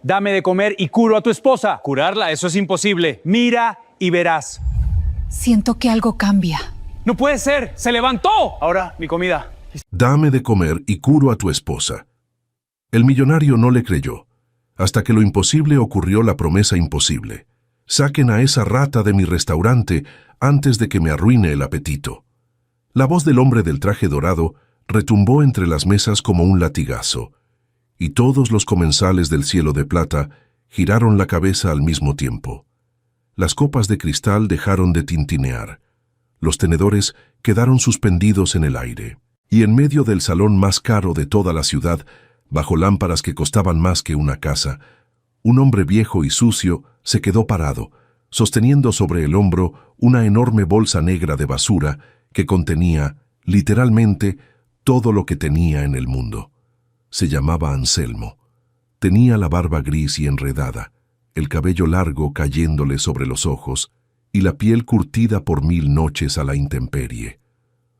Dame de comer y curo a tu esposa. Curarla, eso es imposible. Mira y verás. Siento que algo cambia. ¡No puede ser! ¡Se levantó! Ahora, mi comida. Dame de comer y curo a tu esposa. El millonario no le creyó. Hasta que lo imposible ocurrió la promesa imposible. Saquen a esa rata de mi restaurante antes de que me arruine el apetito. La voz del hombre del traje dorado retumbó entre las mesas como un latigazo, y todos los comensales del cielo de plata giraron la cabeza al mismo tiempo. Las copas de cristal dejaron de tintinear. Los tenedores quedaron suspendidos en el aire, y en medio del salón más caro de toda la ciudad, bajo lámparas que costaban más que una casa, un hombre viejo y sucio se quedó parado, sosteniendo sobre el hombro una enorme bolsa negra de basura que contenía, literalmente, todo lo que tenía en el mundo. Se llamaba Anselmo. Tenía la barba gris y enredada, el cabello largo cayéndole sobre los ojos y la piel curtida por 1000 noches a la intemperie.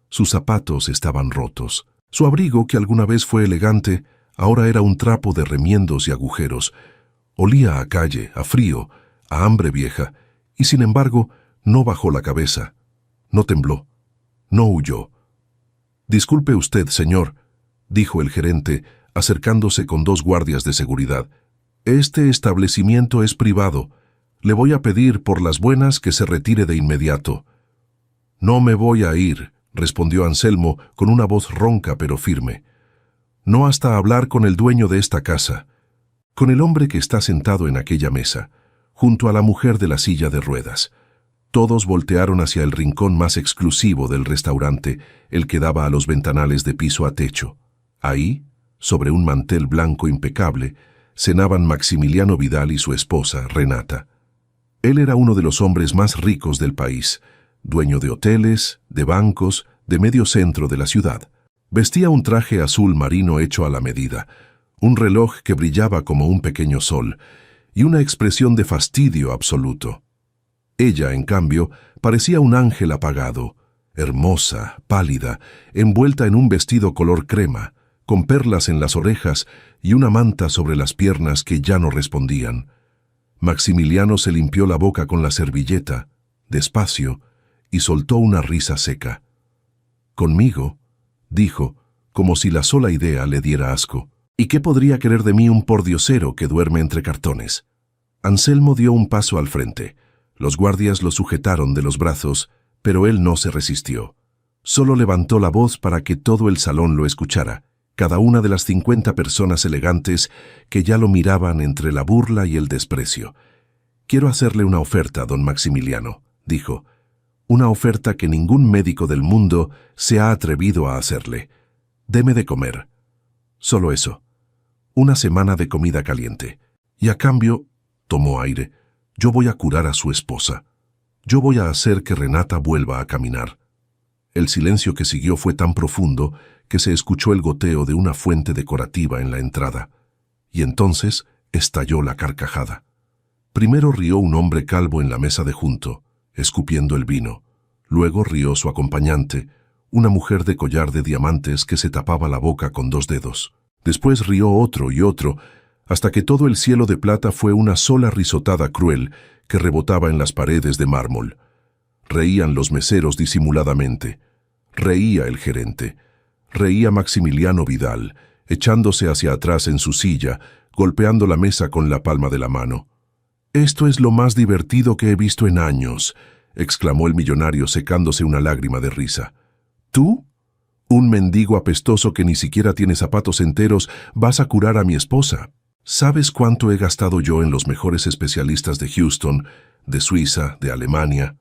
Sus zapatos estaban rotos. Su abrigo, que alguna vez fue elegante, ahora era un trapo de remiendos y agujeros. Olía a calle, a frío, a hambre vieja, y sin embargo no bajó la cabeza, no tembló, no huyó. «Disculpe usted, señor», dijo el gerente, acercándose con 2 guardias de seguridad. «Este establecimiento es privado. Le voy a pedir por las buenas que se retire de inmediato». «No me voy a ir», respondió Anselmo con una voz ronca pero firme. «No hasta hablar con el dueño de esta casa, con el hombre que está sentado en aquella mesa, junto a la mujer de la silla de ruedas». Todos voltearon hacia el rincón más exclusivo del restaurante, el que daba a los ventanales de piso a techo. Ahí, sobre un mantel blanco impecable, cenaban Maximiliano Vidal y su esposa, Renata. Él era uno de los hombres más ricos del país, dueño de hoteles, de bancos, de medio centro de la ciudad. Vestía un traje azul marino hecho a la medida, un reloj que brillaba como un pequeño sol, y una expresión de fastidio absoluto. Ella, en cambio, parecía un ángel apagado, hermosa, pálida, envuelta en un vestido color crema, con perlas en las orejas y una manta sobre las piernas que ya no respondían. Maximiliano se limpió la boca con la servilleta, despacio, y soltó una risa seca. «Conmigo», dijo, como si la sola idea le diera asco. «¿Y qué podría querer de mí un pordiosero que duerme entre cartones?» Anselmo dio un paso al frente. Los guardias lo sujetaron de los brazos, pero él no se resistió. Solo levantó la voz para que todo el salón lo escuchara, cada una de las 50 personas elegantes que ya lo miraban entre la burla y el desprecio. «Quiero hacerle una oferta, don Maximiliano», dijo. «Una oferta que ningún médico del mundo se ha atrevido a hacerle. Deme de comer. Solo eso. Una semana de comida caliente. Y a cambio», tomó aire, «yo voy a curar a su esposa. Yo voy a hacer que Renata vuelva a caminar». El silencio que siguió fue tan profundo que se escuchó el goteo de una fuente decorativa en la entrada. Y entonces estalló la carcajada. Primero rió un hombre calvo en la mesa de junto, escupiendo el vino. Luego rió su acompañante, una mujer de collar de diamantes que se tapaba la boca con 2 dedos. Después rió otro y otro, hasta que todo el cielo de plata fue una sola risotada cruel que rebotaba en las paredes de mármol. Reían los meseros disimuladamente. Reía el gerente. Reía Maximiliano Vidal, echándose hacia atrás en su silla, golpeando la mesa con la palma de la mano. «Esto es lo más divertido que he visto en años», exclamó el millonario secándose una lágrima de risa. «¿Tú? Un mendigo apestoso que ni siquiera tiene zapatos enteros, vas a curar a mi esposa. ¿Sabes cuánto he gastado yo en los mejores especialistas de Houston, de Suiza, de Alemania?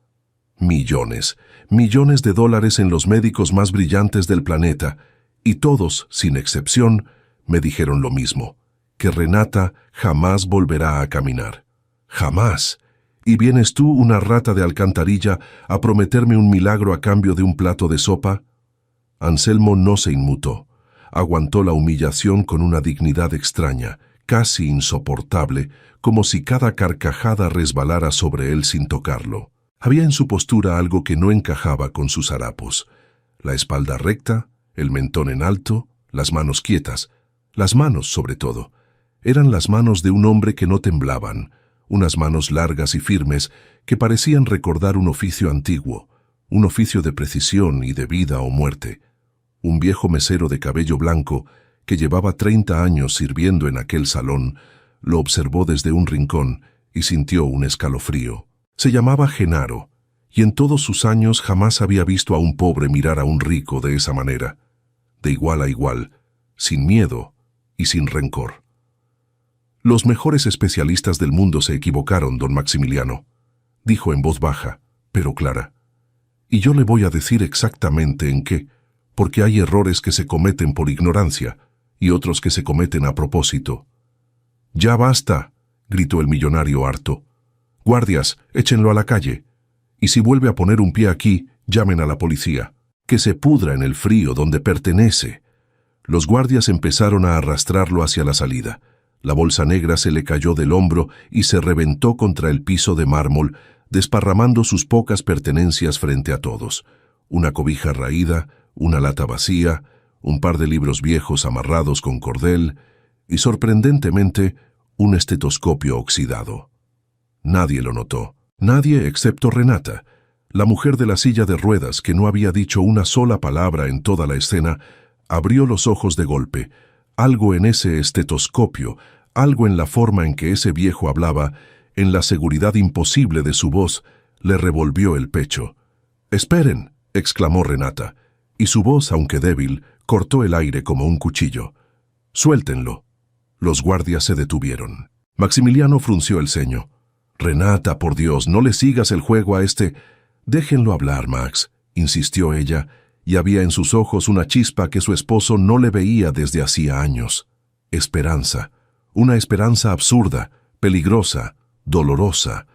Millones, millones de dólares en los médicos más brillantes del planeta, y todos, sin excepción, me dijeron lo mismo, que Renata jamás volverá a caminar. Jamás. ¿Y vienes tú, una rata de alcantarilla, a prometerme un milagro a cambio de un plato de sopa?» Anselmo no se inmutó. Aguantó la humillación con una dignidad extraña, casi insoportable, como si cada carcajada resbalara sobre él sin tocarlo. Había en su postura algo que no encajaba con sus harapos. La espalda recta, el mentón en alto, las manos quietas, las manos sobre todo. Eran las manos de un hombre que no temblaban, unas manos largas y firmes que parecían recordar un oficio antiguo, un oficio de precisión y de vida o muerte. Un viejo mesero de cabello blanco, que llevaba 30 años sirviendo en aquel salón, lo observó desde un rincón y sintió un escalofrío. Se llamaba Genaro, y en todos sus años jamás había visto a un pobre mirar a un rico de esa manera, de igual a igual, sin miedo y sin rencor. Los mejores especialistas del mundo se equivocaron, don Maximiliano, dijo en voz baja, pero clara. Y yo le voy a decir exactamente en qué, porque hay errores que se cometen por ignorancia y otros que se cometen a propósito. «¡Ya basta!», gritó el millonario harto. «Guardias, échenlo a la calle. Y si vuelve a poner un pie aquí, llamen a la policía. Que se pudra en el frío donde pertenece». Los guardias empezaron a arrastrarlo hacia la salida. La bolsa negra se le cayó del hombro y se reventó contra el piso de mármol, desparramando sus pocas pertenencias frente a todos. Una cobija raída, una lata vacía, un par de libros viejos amarrados con cordel y, sorprendentemente, un estetoscopio oxidado. Nadie lo notó. Nadie excepto Renata, la mujer de la silla de ruedas que no había dicho una sola palabra en toda la escena, abrió los ojos de golpe. Algo en ese estetoscopio, algo en la forma en que ese viejo hablaba, en la seguridad imposible de su voz, le revolvió el pecho. «¡Esperen!», exclamó Renata, y su voz, aunque débil, cortó el aire como un cuchillo. «Suéltenlo». Los guardias se detuvieron. Maximiliano frunció el ceño. «Renata, por Dios, no le sigas el juego a este...» «Déjenlo hablar, Max», insistió ella, y había en sus ojos una chispa que su esposo no le veía desde hacía años. Esperanza. Una esperanza absurda, peligrosa, dolorosa,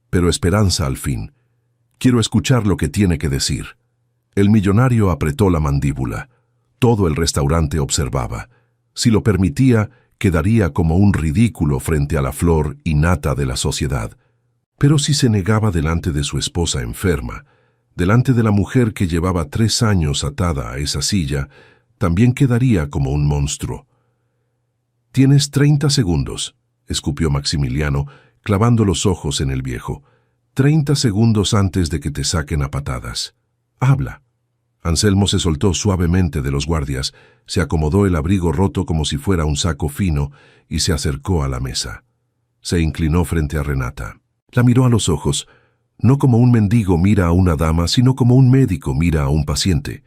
pero esperanza al fin. «Quiero escuchar lo que tiene que decir». El millonario apretó la mandíbula. Todo el restaurante observaba. Si lo permitía, quedaría como un ridículo frente a la flor y nata de la sociedad. Pero si se negaba delante de su esposa enferma, delante de la mujer que llevaba 3 años atada a esa silla, también quedaría como un monstruo. «Tienes 30 segundos», escupió Maximiliano, clavando los ojos en el viejo. «30 segundos antes de que te saquen a patadas. Habla». Anselmo se soltó suavemente de los guardias, se acomodó el abrigo roto como si fuera un saco fino y se acercó a la mesa. Se inclinó frente a Renata. La miró a los ojos, no como un mendigo mira a una dama, sino como un médico mira a un paciente.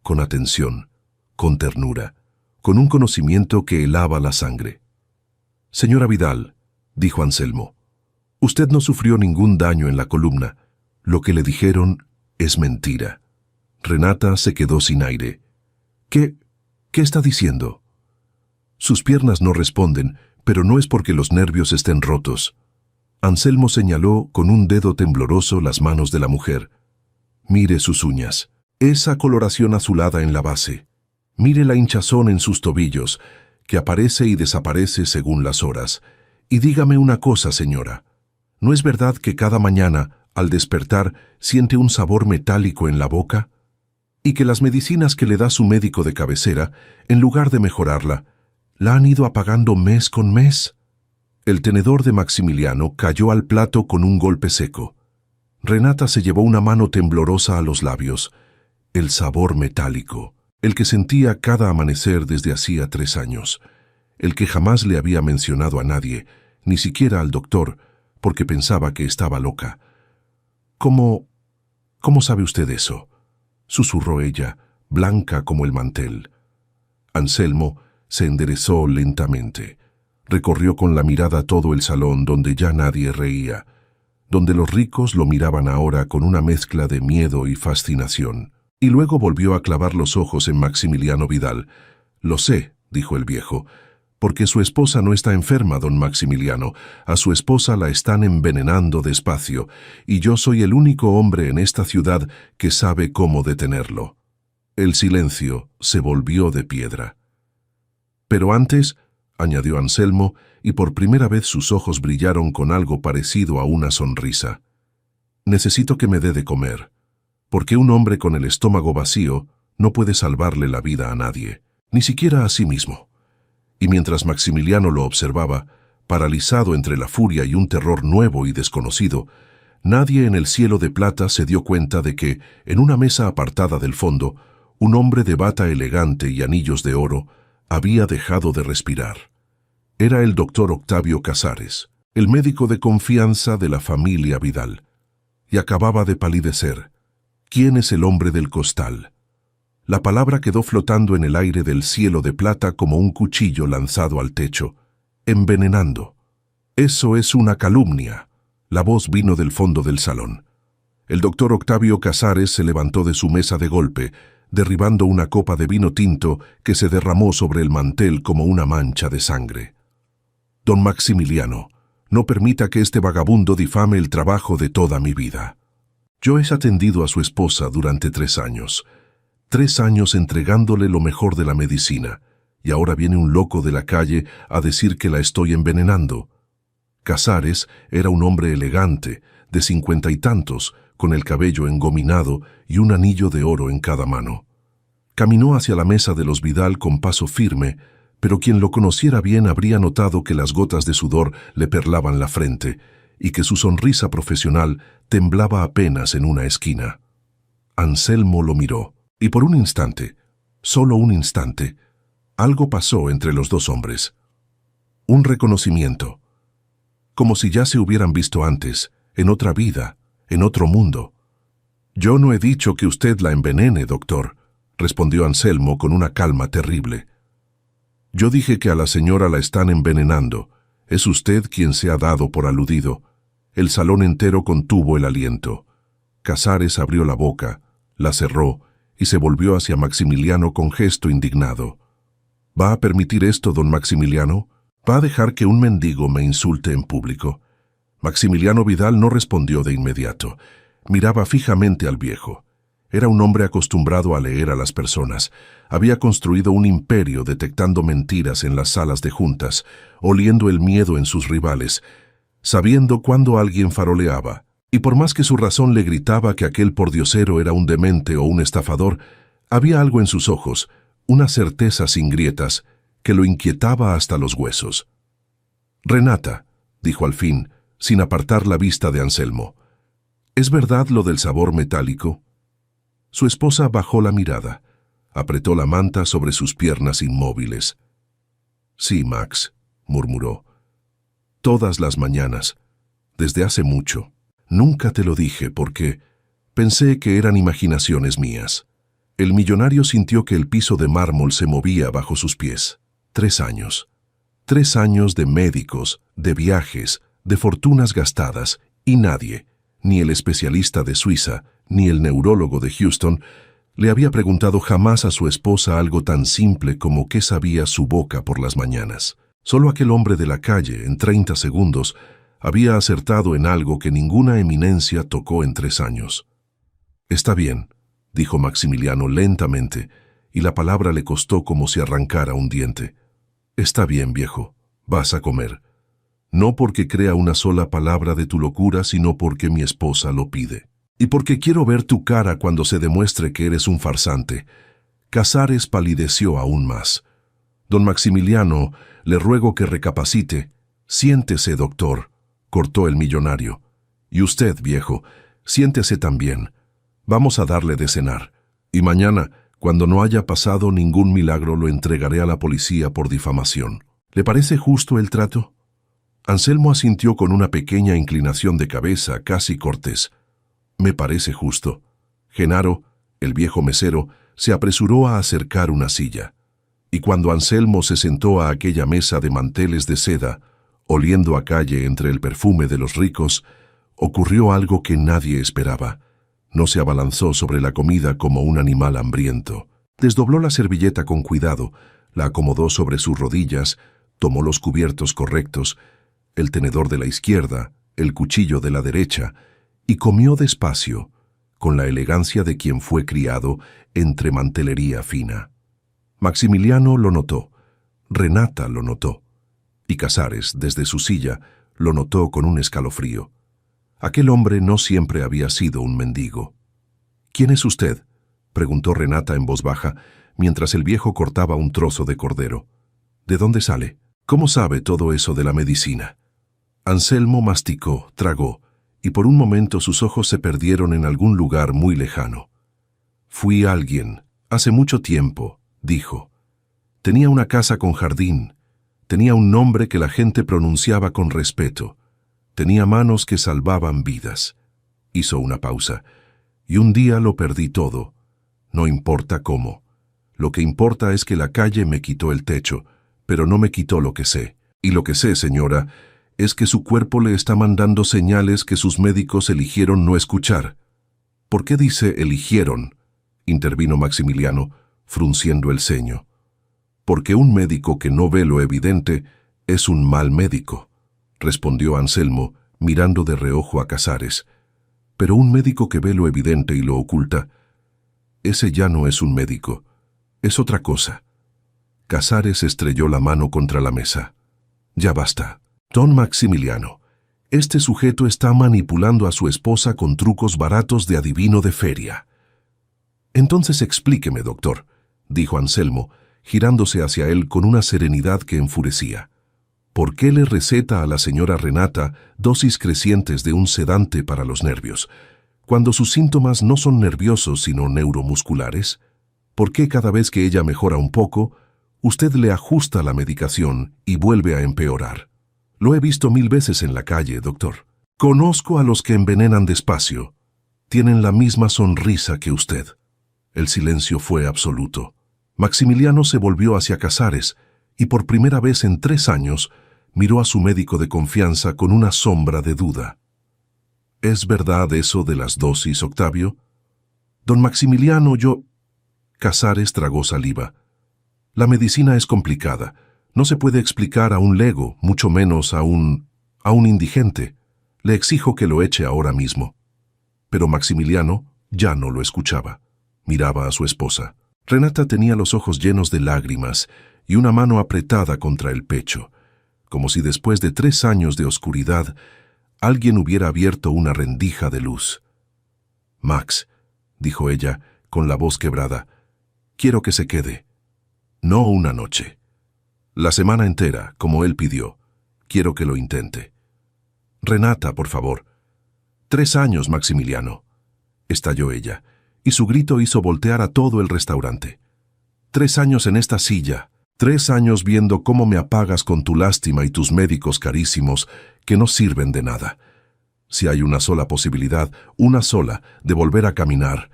Con atención, con ternura, con un conocimiento que helaba la sangre. «Señora Vidal», dijo Anselmo, «usted no sufrió ningún daño en la columna. Lo que le dijeron es mentira». Renata se quedó sin aire. ¿Qué está diciendo? Sus piernas no responden, pero no es porque los nervios estén rotos. Anselmo señaló con un dedo tembloroso las manos de la mujer. Mire sus uñas, esa coloración azulada en la base. Mire la hinchazón en sus tobillos, que aparece y desaparece según las horas. Y dígame una cosa, señora. ¿No es verdad que cada mañana, al despertar, siente un sabor metálico en la boca? Y que las medicinas que le da su médico de cabecera, en lugar de mejorarla, la han ido apagando mes con mes. El tenedor de Maximiliano cayó al plato con un golpe seco. Renata se llevó una mano temblorosa a los labios. El sabor metálico, el que sentía cada amanecer desde hacía 3 años, el que jamás le había mencionado a nadie, ni siquiera al doctor, porque pensaba que estaba loca. ¿Cómo sabe usted eso?», susurró ella, blanca como el mantel. Anselmo se enderezó lentamente. Recorrió con la mirada todo el salón donde ya nadie reía, donde los ricos lo miraban ahora con una mezcla de miedo y fascinación. Y luego volvió a clavar los ojos en Maximiliano Vidal. «Lo sé», dijo el viejo, «porque su esposa no está enferma, don Maximiliano. A su esposa la están envenenando despacio, y yo soy el único hombre en esta ciudad que sabe cómo detenerlo». El silencio se volvió de piedra. «Pero antes», añadió Anselmo, y por primera vez sus ojos brillaron con algo parecido a una sonrisa, «necesito que me dé de comer, porque un hombre con el estómago vacío no puede salvarle la vida a nadie, ni siquiera a sí mismo. Y mientras Maximiliano lo observaba, paralizado entre la furia y un terror nuevo y desconocido, nadie en el cielo de plata se dio cuenta de que, en una mesa apartada del fondo, un hombre de bata elegante y anillos de oro había dejado de respirar. Era el doctor Octavio Casares, el médico de confianza de la familia Vidal, y acababa de palidecer. ¿Quién es el hombre del costal? La palabra quedó flotando en el aire del cielo de plata como un cuchillo lanzado al techo. Envenenando. Eso es una calumnia. La voz vino del fondo del salón. El doctor Octavio Casares se levantó de su mesa de golpe, derribando una copa de vino tinto que se derramó sobre el mantel como una mancha de sangre. Don Maximiliano, no permita que este vagabundo difame el trabajo de toda mi vida. Yo he atendido a su esposa durante 3 años. 3 años entregándole lo mejor de la medicina, y ahora viene un loco de la calle a decir que la estoy envenenando. Casares era un hombre elegante, de 50 y tantos, con el cabello engominado y un anillo de oro en cada mano. Caminó hacia la mesa de los Vidal con paso firme, pero quien lo conociera bien habría notado que las gotas de sudor le perlaban la frente y que su sonrisa profesional temblaba apenas en una esquina. Anselmo lo miró, y por un instante, solo un instante, algo pasó entre los dos hombres. Un reconocimiento, como si ya se hubieran visto antes, en otra vida, en otro mundo. «Yo no he dicho que usted la envenene, doctor», respondió Anselmo con una calma terrible. «Yo dije que a la señora la están envenenando. Es usted quien se ha dado por aludido». El salón entero contuvo el aliento. Casares abrió la boca, la cerró y se volvió hacia Maximiliano con gesto indignado. «¿Va a permitir esto, don Maximiliano? ¿Va a dejar que un mendigo me insulte en público?» Maximiliano Vidal no respondió de inmediato. Miraba fijamente al viejo. Era un hombre acostumbrado a leer a las personas. Había construido un imperio detectando mentiras en las salas de juntas, oliendo el miedo en sus rivales, sabiendo cuándo alguien faroleaba. Y por más que su razón le gritaba que aquel pordiosero era un demente o un estafador, había algo en sus ojos, una certeza sin grietas, que lo inquietaba hasta los huesos. «Renata», dijo al fin, sin apartar la vista de Anselmo, «¿es verdad lo del sabor metálico?» Su esposa bajó la mirada, apretó la manta sobre sus piernas inmóviles. «Sí, Max», murmuró, «todas las mañanas, desde hace mucho. Nunca te lo dije porque pensé que eran imaginaciones mías». El millonario sintió que el piso de mármol se movía bajo sus pies. 3 años. 3 años de médicos, de viajes, de fortunas gastadas, y nadie, ni el especialista de Suiza, ni el neurólogo de Houston, le había preguntado jamás a su esposa algo tan simple como qué sabía su boca por las mañanas. Solo aquel hombre de la calle, en 30 segundos, había acertado en algo que ninguna eminencia tocó en 3 años. «Está bien», dijo Maximiliano lentamente, y la palabra le costó como si arrancara un diente. «Está bien, viejo, vas a comer. No porque crea una sola palabra de tu locura, sino porque mi esposa lo pide. Y porque quiero ver tu cara cuando se demuestre que eres un farsante». Casares palideció aún más. «Don Maximiliano, le ruego que recapacite». «Siéntese, doctor», cortó el millonario. «Y usted, viejo, siéntese también. Vamos a darle de cenar. Y mañana, cuando no haya pasado ningún milagro, lo entregaré a la policía por difamación. ¿Le parece justo el trato?» Anselmo asintió con una pequeña inclinación de cabeza casi cortés. «Me parece justo». Genaro, el viejo mesero, se apresuró a acercar una silla. Y cuando Anselmo se sentó a aquella mesa de manteles de seda, oliendo a calle entre el perfume de los ricos, ocurrió algo que nadie esperaba. No se abalanzó sobre la comida como un animal hambriento. Desdobló la servilleta con cuidado, la acomodó sobre sus rodillas, tomó los cubiertos correctos, el tenedor de la izquierda, el cuchillo de la derecha, y comió despacio, con la elegancia de quien fue criado entre mantelería fina. Maximiliano lo notó, Renata lo notó, y Casares, desde su silla, lo notó con un escalofrío. Aquel hombre no siempre había sido un mendigo. «¿Quién es usted?», preguntó Renata en voz baja, mientras el viejo cortaba un trozo de cordero. ¿De dónde sale? ¿Cómo sabe todo eso de la medicina? Anselmo masticó, tragó, y por un momento sus ojos se perdieron en algún lugar muy lejano. Fui alguien, hace mucho tiempo, dijo. Tenía una casa con jardín, tenía un nombre que la gente pronunciaba con respeto, tenía manos que salvaban vidas. Hizo una pausa, y un día lo perdí todo. No importa cómo. Lo que importa es que la calle me quitó el techo, pero no me quitó lo que sé. Y lo que sé, señora, es que su cuerpo le está mandando señales que sus médicos eligieron no escuchar. ¿Por qué dice eligieron?, intervino Maximiliano, frunciendo el ceño. Porque un médico que no ve lo evidente es un mal médico, respondió Anselmo, mirando de reojo a Casares. Pero un médico que ve lo evidente y lo oculta, ese ya no es un médico, es otra cosa. Casares estrelló la mano contra la mesa. Ya basta. Don Maximiliano, este sujeto está manipulando a su esposa con trucos baratos de adivino de feria. Entonces explíqueme, doctor, dijo Anselmo, girándose hacia él con una serenidad que enfurecía. ¿Por qué le receta a la señora Renata dosis crecientes de un sedante para los nervios, cuando sus síntomas no son nerviosos sino neuromusculares? ¿Por qué cada vez que ella mejora un poco, usted le ajusta la medicación y vuelve a empeorar? Lo he visto 1000 veces en la calle, doctor. Conozco a los que envenenan despacio. Tienen la misma sonrisa que usted. El silencio fue absoluto. Maximiliano se volvió hacia Casares y por primera vez en 3 años miró a su médico de confianza con una sombra de duda. ¿Es verdad eso de las dosis, Octavio? Don Maximiliano, yo... Casares tragó saliva. La medicina es complicada. No se puede explicar a un lego, mucho menos a un indigente. Le exijo que lo eche ahora mismo. Pero Maximiliano ya no lo escuchaba. Miraba a su esposa. Renata tenía los ojos llenos de lágrimas y una mano apretada contra el pecho, como si después de 3 años de oscuridad alguien hubiera abierto una rendija de luz. Max, dijo ella, con la voz quebrada, quiero que se quede. No una noche. La semana entera, como él pidió. Quiero que lo intente. Renata, por favor. 3 años, Maximiliano. Estalló ella, y su grito hizo voltear a todo el restaurante. 3 años en esta silla, 3 años viendo cómo me apagas con tu lástima y tus médicos carísimos que no sirven de nada. Si hay una sola posibilidad, una sola, de volver a caminar,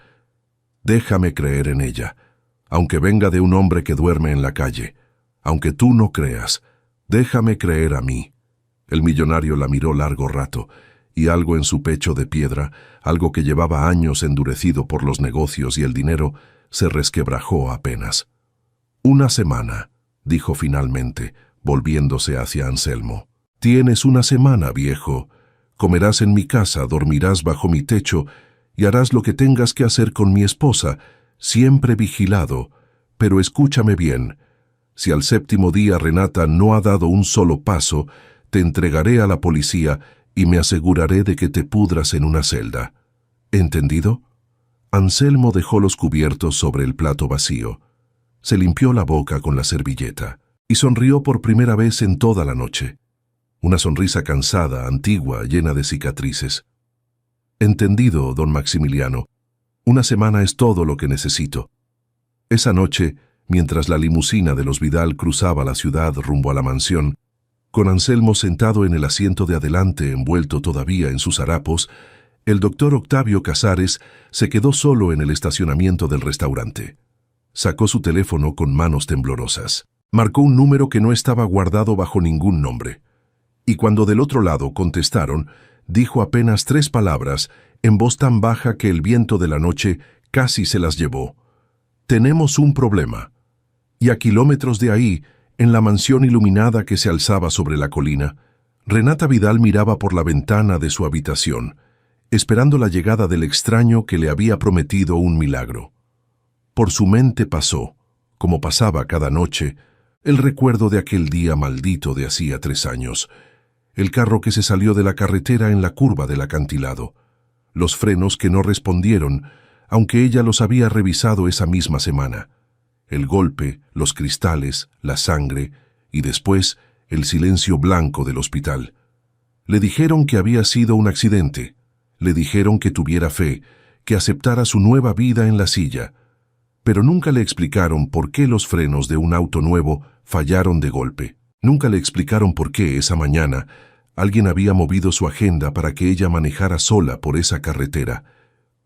déjame creer en ella, aunque venga de un hombre que duerme en la calle. Aunque tú no creas, déjame creer a mí. El millonario la miró largo rato, y algo en su pecho de piedra, algo que llevaba años endurecido por los negocios y el dinero, se resquebrajó apenas. 1 semana, dijo finalmente, volviéndose hacia Anselmo. Tienes 1 semana, viejo. Comerás en mi casa, dormirás bajo mi techo, y harás lo que tengas que hacer con mi esposa, siempre vigilado. Pero escúchame bien. Si al 7º día Renata no ha dado un solo paso, te entregaré a la policía y me aseguraré de que te pudras en una celda. ¿Entendido? Anselmo dejó los cubiertos sobre el plato vacío. Se limpió la boca con la servilleta y sonrió por primera vez en toda la noche. Una sonrisa cansada, antigua, llena de cicatrices. Entendido, don Maximiliano. 1 semana es todo lo que necesito. Esa noche, mientras la limusina de los Vidal cruzaba la ciudad rumbo a la mansión, con Anselmo sentado en el asiento de adelante envuelto todavía en sus harapos, el doctor Octavio Casares se quedó solo en el estacionamiento del restaurante. Sacó su teléfono con manos temblorosas. Marcó un número que no estaba guardado bajo ningún nombre. Y cuando del otro lado contestaron, dijo apenas 3 palabras en voz tan baja que el viento de la noche casi se las llevó. Tenemos un problema. Y a kilómetros de ahí, en la mansión iluminada que se alzaba sobre la colina, Renata Vidal miraba por la ventana de su habitación, esperando la llegada del extraño que le había prometido un milagro. Por su mente pasó, como pasaba cada noche, el recuerdo de aquel día maldito de hacía 3 años, el carro que se salió de la carretera en la curva del acantilado, los frenos que no respondieron, aunque ella los había revisado esa misma semana, el golpe, los cristales, la sangre y después el silencio blanco del hospital. Le dijeron que había sido un accidente. Le dijeron que tuviera fe, que aceptara su nueva vida en la silla. Pero nunca le explicaron por qué los frenos de un auto nuevo fallaron de golpe. Nunca le explicaron por qué esa mañana alguien había movido su agenda para que ella manejara sola por esa carretera.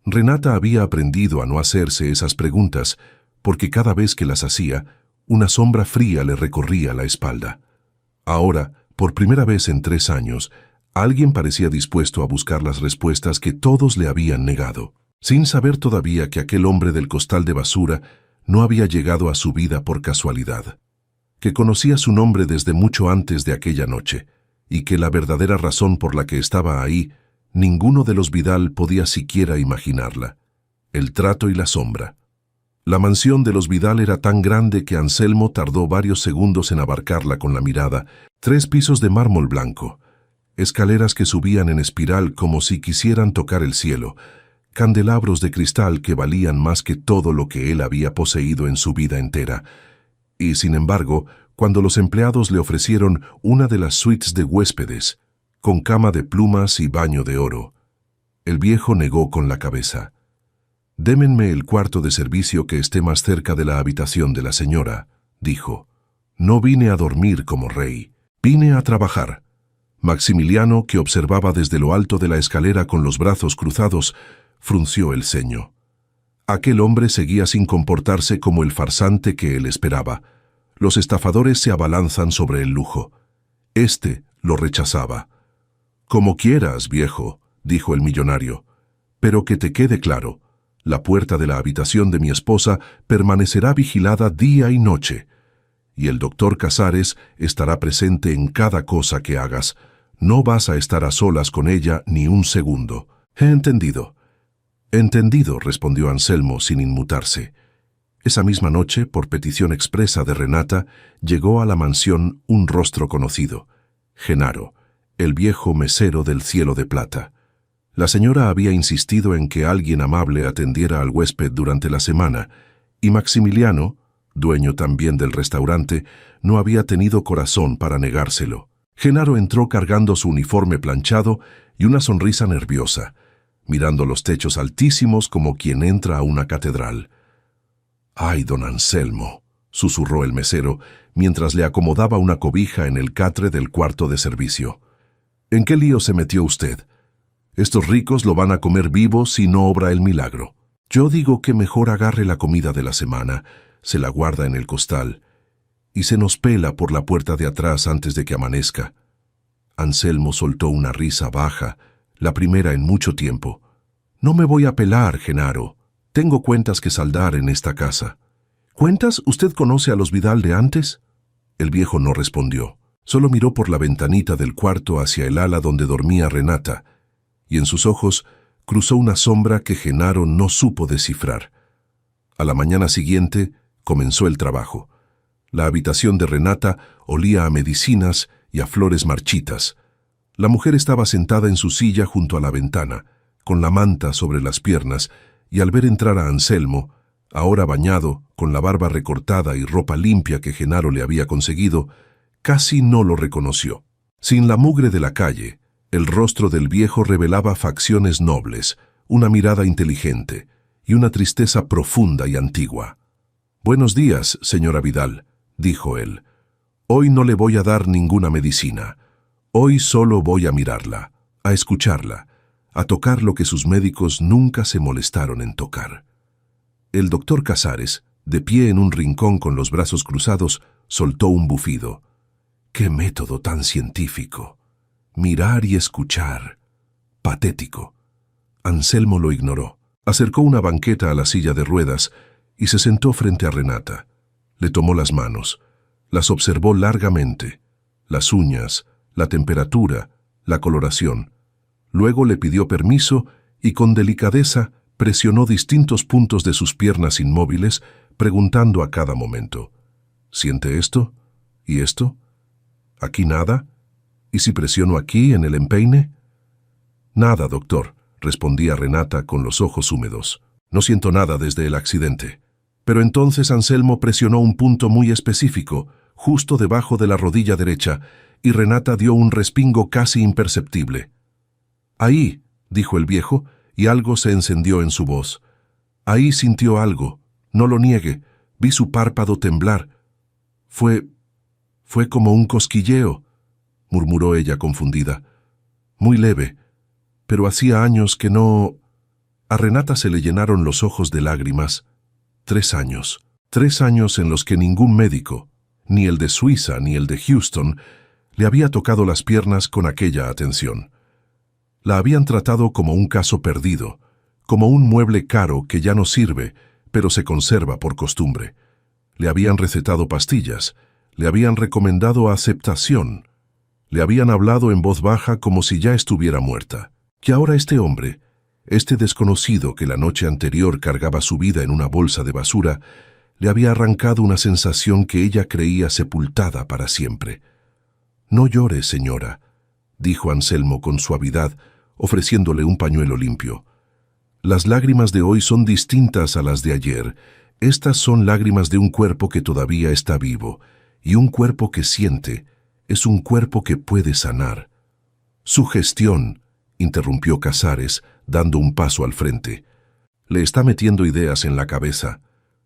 Renata había aprendido a no hacerse esas preguntas, porque cada vez que las hacía, una sombra fría le recorría la espalda. Ahora, por primera vez en 3 años, alguien parecía dispuesto a buscar las respuestas que todos le habían negado, sin saber todavía que aquel hombre del costal de basura no había llegado a su vida por casualidad, que conocía su nombre desde mucho antes de aquella noche, y que la verdadera razón por la que estaba ahí, ninguno de los Vidal podía siquiera imaginarla: el trato y la sombra. La mansión de los Vidal era tan grande que Anselmo tardó varios segundos en abarcarla con la mirada. 3 pisos de mármol blanco, escaleras que subían en espiral como si quisieran tocar el cielo, candelabros de cristal que valían más que todo lo que él había poseído en su vida entera. Y, sin embargo, cuando los empleados le ofrecieron una de las suites de huéspedes, con cama de plumas y baño de oro, el viejo negó con la cabeza. «Démenme el cuarto de servicio que esté más cerca de la habitación de la señora», dijo. «No vine a dormir como rey, vine a trabajar». Maximiliano, que observaba desde lo alto de la escalera con los brazos cruzados, frunció el ceño. Aquel hombre seguía sin comportarse como el farsante que él esperaba. Los estafadores se abalanzan sobre el lujo. Este lo rechazaba. «Como quieras, viejo», dijo el millonario, «pero que te quede claro, la puerta de la habitación de mi esposa permanecerá vigilada día y noche, y el doctor Casares estará presente en cada cosa que hagas. No vas a estar a solas con ella ni un segundo». «He entendido». «Entendido», respondió Anselmo sin inmutarse. Esa misma noche, por petición expresa de Renata, llegó a la mansión un rostro conocido: Genaro, el viejo mesero del Cielo de Plata. La señora había insistido en que alguien amable atendiera al huésped durante la semana, y Maximiliano, dueño también del restaurante, no había tenido corazón para negárselo. Genaro entró cargando su uniforme planchado y una sonrisa nerviosa, mirando los techos altísimos como quien entra a una catedral. «Ay, don Anselmo», susurró el mesero, mientras le acomodaba una cobija en el catre del cuarto de servicio. «¿En qué lío se metió usted? Estos ricos lo van a comer vivo si no obra el milagro. Yo digo que mejor agarre la comida de la semana, se la guarda en el costal, y se nos pela por la puerta de atrás antes de que amanezca». Anselmo soltó una risa baja, la primera en mucho tiempo. «No me voy a pelar, Genaro. Tengo cuentas que saldar en esta casa». «¿Cuentas? ¿Usted conoce a los Vidal de antes?» El viejo no respondió. Solo miró por la ventanita del cuarto hacia el ala donde dormía Renata, y en sus ojos cruzó una sombra que Genaro no supo descifrar. A la mañana siguiente comenzó el trabajo. La habitación de Renata olía a medicinas y a flores marchitas. La mujer estaba sentada en su silla junto a la ventana, con la manta sobre las piernas, y al ver entrar a Anselmo, ahora bañado, con la barba recortada y ropa limpia que Genaro le había conseguido, casi no lo reconoció. Sin la mugre de la calle, el rostro del viejo revelaba facciones nobles, una mirada inteligente y una tristeza profunda y antigua. «Buenos días, señora Vidal», dijo él. «Hoy no le voy a dar ninguna medicina. Hoy solo voy a mirarla, a escucharla, a tocar lo que sus médicos nunca se molestaron en tocar». El doctor Casares, de pie en un rincón con los brazos cruzados, soltó un bufido. «¡Qué método tan científico! Mirar y escuchar. Patético». Anselmo lo ignoró. Acercó una banqueta a la silla de ruedas y se sentó frente a Renata. Le tomó las manos. Las observó largamente. Las uñas, la temperatura, la coloración. Luego le pidió permiso y con delicadeza presionó distintos puntos de sus piernas inmóviles, preguntando a cada momento: «¿Siente esto? ¿Y esto? ¿Aquí nada? ¿Y si presiono aquí, en el empeine?» «Nada, doctor», respondía Renata con los ojos húmedos. «No siento nada desde el accidente». Pero entonces Anselmo presionó un punto muy específico, justo debajo de la rodilla derecha, y Renata dio un respingo casi imperceptible. «Ahí», dijo el viejo, y algo se encendió en su voz. «Ahí sintió algo, no lo niegue, vi su párpado temblar. Fue como un cosquilleo», murmuró ella confundida. «Muy leve, pero hacía años que no...». A Renata se le llenaron los ojos de lágrimas. 3 años. 3 años en los que ningún médico, ni el de Suiza ni el de Houston, le había tocado las piernas con aquella atención. La habían tratado como un caso perdido, como un mueble caro que ya no sirve, pero se conserva por costumbre. Le habían recetado pastillas, le habían recomendado aceptación, le habían hablado en voz baja como si ya estuviera muerta. Que ahora este hombre, este desconocido que la noche anterior cargaba su vida en una bolsa de basura, le había arrancado una sensación que ella creía sepultada para siempre. «No llore, señora», dijo Anselmo con suavidad, ofreciéndole un pañuelo limpio. «Las lágrimas de hoy son distintas a las de ayer. Estas son lágrimas de un cuerpo que todavía está vivo, y un cuerpo que siente es un cuerpo que puede sanar». «Sugestión», interrumpió Casares, dando un paso al frente. «Le está metiendo ideas en la cabeza.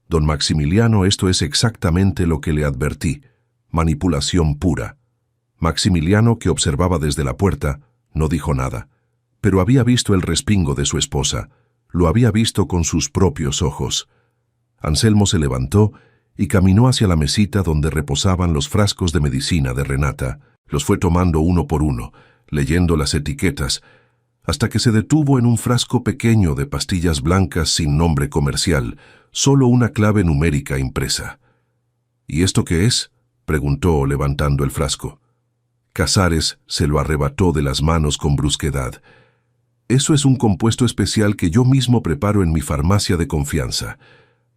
Don Maximiliano, esto es exactamente lo que le advertí. Manipulación pura». Maximiliano, que observaba desde la puerta, no dijo nada, pero había visto el respingo de su esposa, lo había visto con sus propios ojos. Anselmo se levantó y caminó hacia la mesita donde reposaban los frascos de medicina de Renata. Los fue tomando uno por uno, leyendo las etiquetas, hasta que se detuvo en un frasco pequeño de pastillas blancas sin nombre comercial, solo una clave numérica impresa. «¿Y esto qué es?», preguntó levantando el frasco. Casares se lo arrebató de las manos con brusquedad. «Eso es un compuesto especial que yo mismo preparo en mi farmacia de confianza.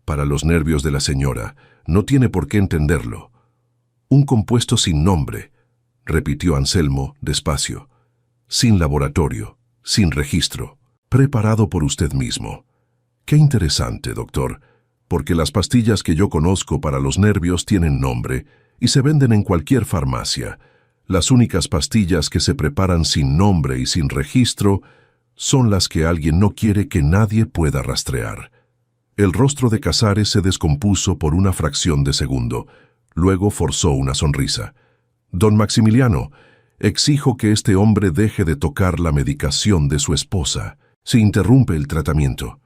Para los nervios de la señora, no tiene por qué entenderlo». «Un compuesto sin nombre», repitió Anselmo despacio. «Sin laboratorio, sin registro, preparado por usted mismo». «Qué interesante, doctor, porque las pastillas que yo conozco para los nervios tienen nombre y se venden en cualquier farmacia. Las únicas pastillas que se preparan sin nombre y sin registro son las que alguien no quiere que nadie pueda rastrear». El rostro de Casares se descompuso por una fracción de segundo, luego forzó una sonrisa. «Don Maximiliano, exijo que este hombre deje de tocar la medicación de su esposa. Se interrumpe el tratamiento.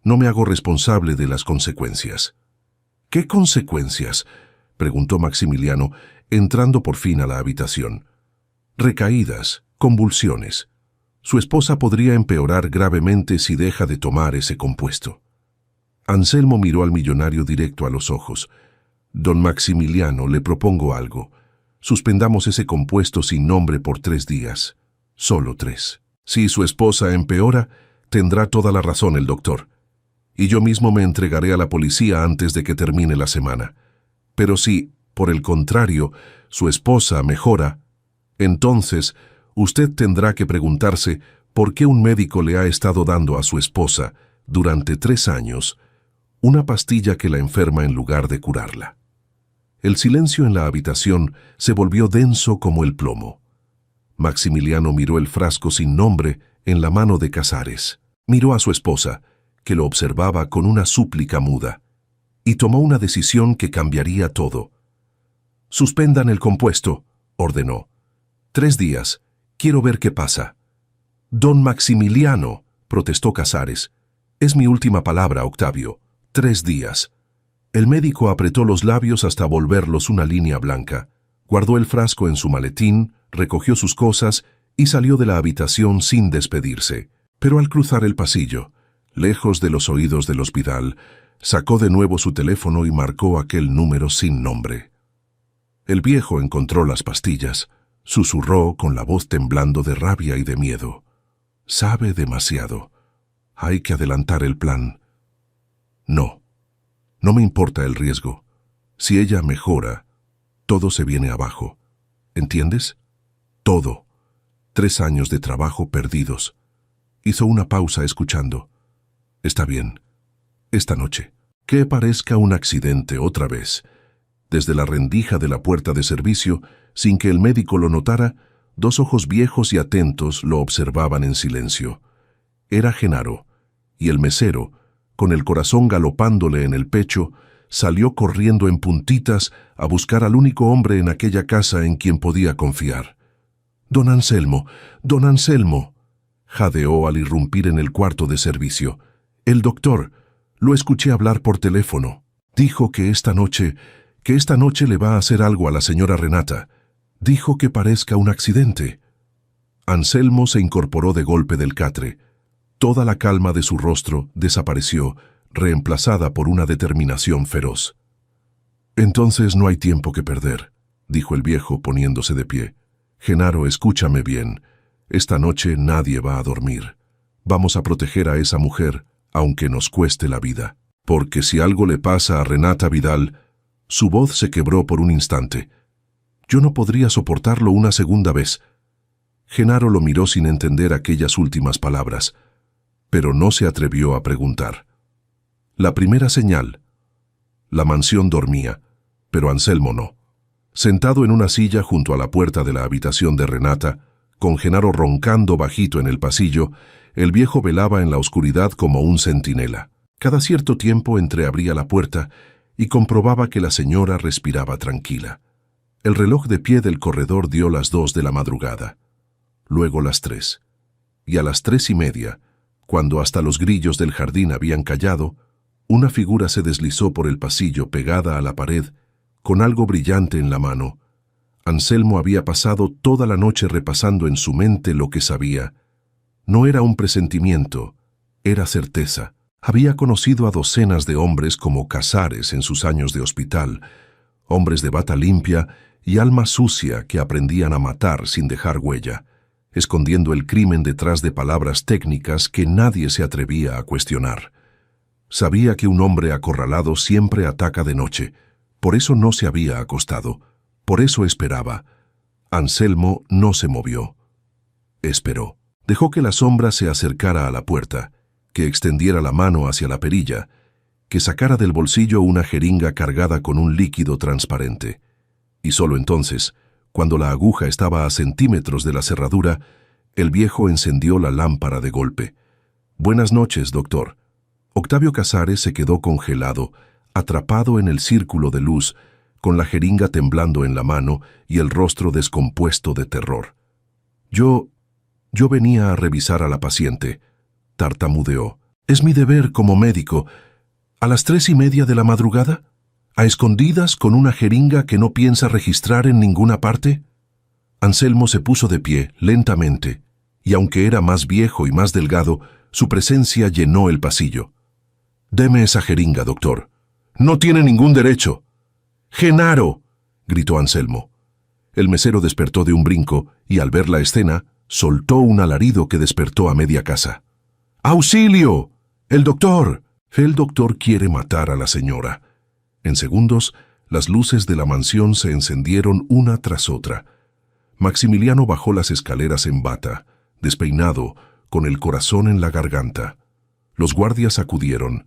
No me hago responsable de las consecuencias». «¿Qué consecuencias?», preguntó Maximiliano, entrando por fin a la habitación. «Recaídas, convulsiones. Su esposa podría empeorar gravemente si deja de tomar ese compuesto». Anselmo miró al millonario directo a los ojos. «Don Maximiliano, le propongo algo. Suspendamos ese compuesto sin nombre por 3 días. Solo 3. Si su esposa empeora, tendrá toda la razón el doctor. Y yo mismo me entregaré a la policía antes de que termine la semana. Pero si, por el contrario, su esposa mejora, entonces usted tendrá que preguntarse por qué un médico le ha estado dando a su esposa, durante 3 años, una pastilla que la enferma en lugar de curarla». El silencio en la habitación se volvió denso como el plomo. Maximiliano miró el frasco sin nombre en la mano de Casares. Miró a su esposa, que lo observaba con una súplica muda, y tomó una decisión que cambiaría todo. «Suspendan el compuesto», ordenó. «3 días. Quiero ver qué pasa». «Don Maximiliano», protestó Casares. «Es mi última palabra, Octavio. 3 días». El médico apretó los labios hasta volverlos una línea blanca. Guardó el frasco en su maletín, recogió sus cosas y salió de la habitación sin despedirse. Pero al cruzar el pasillo, lejos de los oídos del hospital, sacó de nuevo su teléfono y marcó aquel número sin nombre. El viejo encontró las pastillas, susurró con la voz temblando de rabia y de miedo. «Sabe demasiado. Hay que adelantar el plan». No me importa el riesgo. Si ella mejora, todo se viene abajo. ¿Entiendes? Todo. 3 años de trabajo perdidos. Hizo una pausa escuchando. «Está bien. Esta noche. Que parezca un accidente otra vez. Desde la rendija de la puerta de servicio, sin que el médico lo notara, dos ojos viejos y atentos lo observaban en silencio. Era Genaro, y el mesero, con el corazón galopándole en el pecho, salió corriendo en puntitas a buscar al único hombre en aquella casa en quien podía confiar. «Don Anselmo, don Anselmo», jadeó al irrumpir en el cuarto de servicio. «El doctor, lo escuché hablar por teléfono. Dijo que esta noche le va a hacer algo a la señora Renata. Dijo que parezca un accidente». Anselmo se incorporó de golpe del catre. Toda la calma de su rostro desapareció, reemplazada por una determinación feroz. «Entonces no hay tiempo que perder», dijo el viejo poniéndose de pie. «Genaro, escúchame bien. Esta noche nadie va a dormir. Vamos a proteger a esa mujer, aunque nos cueste la vida. Porque si algo le pasa a Renata Vidal...» Su voz se quebró por un instante. «Yo no podría soportarlo una segunda vez». Genaro lo miró sin entender aquellas últimas palabras, pero no se atrevió a preguntar. La primera señal. La mansión dormía, pero Anselmo no. Sentado en una silla junto a la puerta de la habitación de Renata, con Genaro roncando bajito en el pasillo, el viejo velaba en la oscuridad como un centinela. Cada cierto tiempo entreabría la puerta y comprobaba que la señora respiraba tranquila. El reloj de pie del corredor dio las 2 de la madrugada, luego las 3, y a las 3:30, cuando hasta los grillos del jardín habían callado, una figura se deslizó por el pasillo pegada a la pared, con algo brillante en la mano. Anselmo había pasado toda la noche repasando en su mente lo que sabía. No era un presentimiento, era certeza. Había conocido a docenas de hombres como Casares en sus años de hospital, hombres de bata limpia y alma sucia que aprendían a matar sin dejar huella, escondiendo el crimen detrás de palabras técnicas que nadie se atrevía a cuestionar. Sabía que un hombre acorralado siempre ataca de noche, por eso no se había acostado, por eso esperaba. Anselmo no se movió. Esperó. Dejó que la sombra se acercara a la puerta, que extendiera la mano hacia la perilla, que sacara del bolsillo una jeringa cargada con un líquido transparente. Y solo entonces, cuando la aguja estaba a centímetros de la cerradura, el viejo encendió la lámpara de golpe. «Buenas noches, doctor». Octavio Casares se quedó congelado, atrapado en el círculo de luz, con la jeringa temblando en la mano y el rostro descompuesto de terror. Yo venía a revisar a la paciente», tartamudeó. «Es mi deber como médico. ¿A las 3:30 de la madrugada? ¿A escondidas con una jeringa que no piensa registrar en ninguna parte?» Anselmo se puso de pie, lentamente, y aunque era más viejo y más delgado, su presencia llenó el pasillo. «Deme esa jeringa, doctor». «No tiene ningún derecho». «¡Genaro!», gritó Anselmo. El mesero despertó de un brinco y, al ver la escena, soltó un alarido que despertó a media casa. «¡Auxilio! ¡El doctor!». El doctor quiere matar a la señora. En segundos, las luces de la mansión se encendieron una tras otra. Maximiliano bajó las escaleras en bata, despeinado, con el corazón en la garganta. Los guardias acudieron,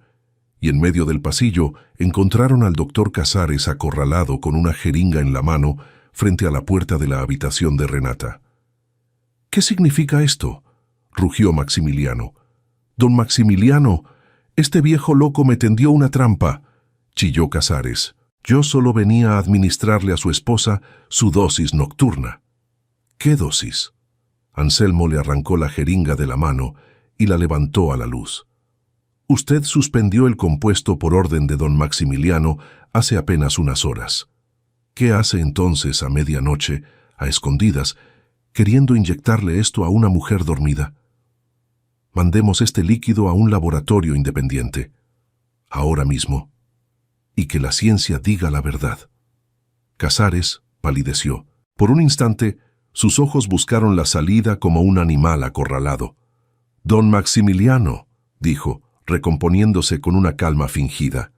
y en medio del pasillo encontraron al doctor Casares acorralado con una jeringa en la mano frente a la puerta de la habitación de Renata. «¿Qué significa esto?», rugió Maximiliano. «Don Maximiliano, este viejo loco me tendió una trampa», chilló Casares. «Yo solo venía a administrarle a su esposa su dosis nocturna». «¿Qué dosis?». Anselmo le arrancó la jeringa de la mano y la levantó a la luz. «Usted suspendió el compuesto por orden de don Maximiliano hace apenas unas horas. ¿Qué hace entonces a medianoche, a escondidas, queriendo inyectarle esto a una mujer dormida? Mandemos este líquido a un laboratorio independiente, ahora mismo, y que la ciencia diga la verdad». Casares palideció. Por un instante, sus ojos buscaron la salida como un animal acorralado. «Don Maximiliano», dijo, recomponiéndose con una calma fingida,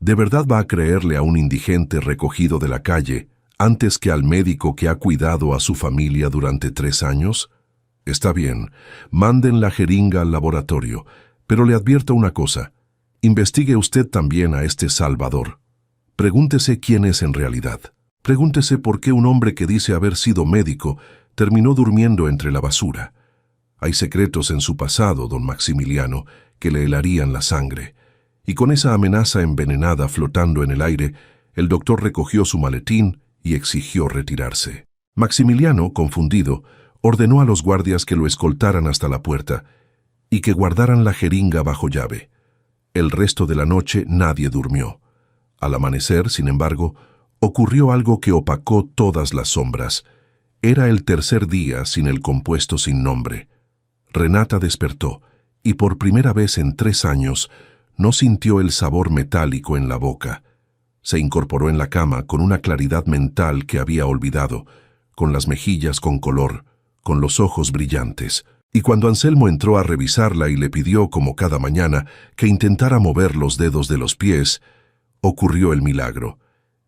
¿de verdad va a creerle a un indigente recogido de la calle antes que al médico que ha cuidado a su familia durante 3 años? Está bien, manden la jeringa al laboratorio, pero le advierto una cosa, investigue usted también a este Salvador. Pregúntese quién es en realidad. Pregúntese por qué un hombre que dice haber sido médico terminó durmiendo entre la basura. Hay secretos en su pasado, don Maximiliano, que le helarían la sangre. Y con esa amenaza envenenada flotando en el aire, el doctor recogió su maletín y exigió retirarse. Maximiliano, confundido, ordenó a los guardias que lo escoltaran hasta la puerta y que guardaran la jeringa bajo llave. El resto de la noche nadie durmió. Al amanecer, sin embargo, ocurrió algo que opacó todas las sombras. Era el tercer día sin el compuesto sin nombre. Renata despertó y por primera vez en 3 años no sintió el sabor metálico en la boca. Se incorporó en la cama con una claridad mental que había olvidado, con las mejillas con color, con los ojos brillantes. Y cuando Anselmo entró a revisarla y le pidió, como cada mañana, que intentara mover los dedos de los pies, ocurrió el milagro.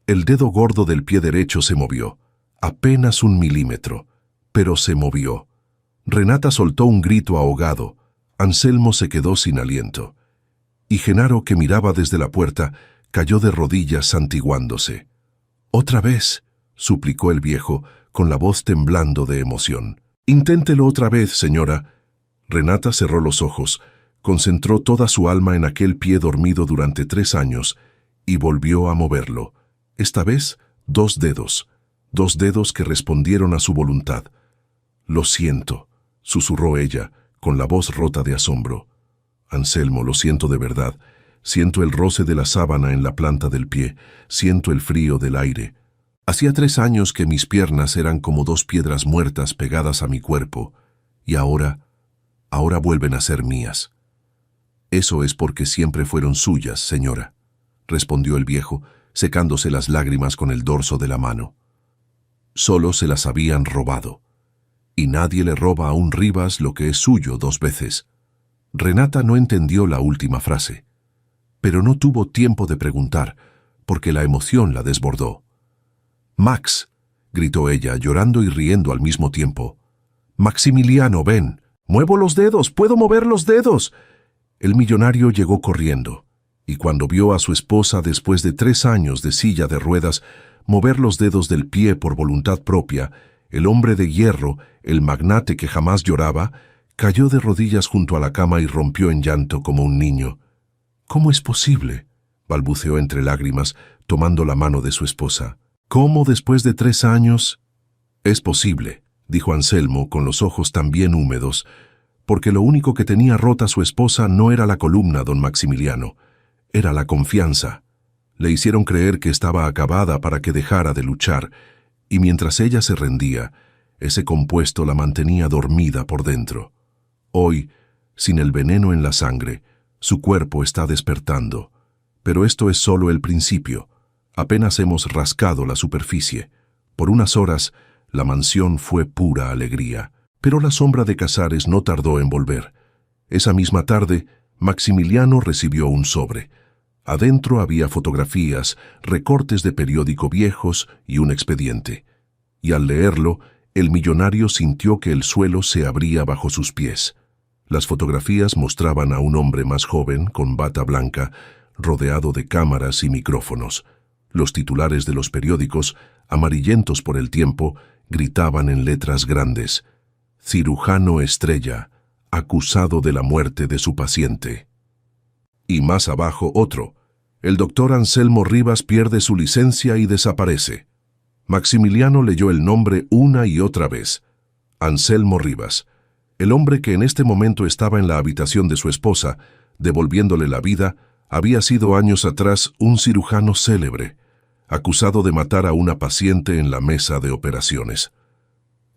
El dedo gordo del pie derecho se movió, apenas 1 milímetro, pero se movió. Renata soltó un grito ahogado. Anselmo se quedó sin aliento. Y Genaro, que miraba desde la puerta, cayó de rodillas santiguándose. «Otra vez», suplicó el viejo, con la voz temblando de emoción. «Inténtelo otra vez, señora». Renata cerró los ojos, concentró toda su alma en aquel pie dormido durante 3 años y volvió a moverlo. Esta vez, 2 dedos que respondieron a su voluntad. «Lo siento», susurró ella, con la voz rota de asombro. «Anselmo, lo siento de verdad. Siento el roce de la sábana en la planta del pie, siento el frío del aire. Hacía 3 años que mis piernas eran como 2 piedras muertas pegadas a mi cuerpo, y ahora vuelven a ser mías». «Eso es porque siempre fueron suyas, señora», respondió el viejo, secándose las lágrimas con el dorso de la mano. «Solo se las habían robado. Y nadie le roba a un Rivas lo que es suyo 2 veces». Renata no entendió la última frase, pero no tuvo tiempo de preguntar, porque la emoción la desbordó. «Max», gritó ella, llorando y riendo al mismo tiempo. «Maximiliano, ven. Muevo los dedos, puedo mover los dedos». El millonario llegó corriendo, y cuando vio a su esposa después de 3 años de silla de ruedas mover los dedos del pie por voluntad propia, el hombre de hierro, el magnate que jamás lloraba, cayó de rodillas junto a la cama y rompió en llanto como un niño. «¿Cómo es posible?», balbuceó entre lágrimas, tomando la mano de su esposa. «¿Cómo después de 3 años?» «Es posible», dijo Anselmo con los ojos también húmedos, porque lo único que tenía rota su esposa no era la columna, don Maximiliano, era la confianza. Le hicieron creer que estaba acabada para que dejara de luchar, y mientras ella se rendía, ese compuesto la mantenía dormida por dentro. Hoy, sin el veneno en la sangre, su cuerpo está despertando. Pero esto es solo el principio. Apenas hemos rascado la superficie. Por unas horas, la mansión fue pura alegría. Pero la sombra de Casares no tardó en volver. Esa misma tarde, Maximiliano recibió un sobre. Adentro había fotografías, recortes de periódico viejos y un expediente. Y al leerlo, el millonario sintió que el suelo se abría bajo sus pies. Las fotografías mostraban a un hombre más joven, con bata blanca, rodeado de cámaras y micrófonos. Los titulares de los periódicos, amarillentos por el tiempo, gritaban en letras grandes: «Cirujano estrella, acusado de la muerte de su paciente». Y más abajo otro: «El doctor Anselmo Rivas pierde su licencia y desaparece». Maximiliano leyó el nombre una y otra vez. Anselmo Rivas, el hombre que en este momento estaba en la habitación de su esposa, devolviéndole la vida, había sido años atrás un cirujano célebre, acusado de matar a una paciente en la mesa de operaciones.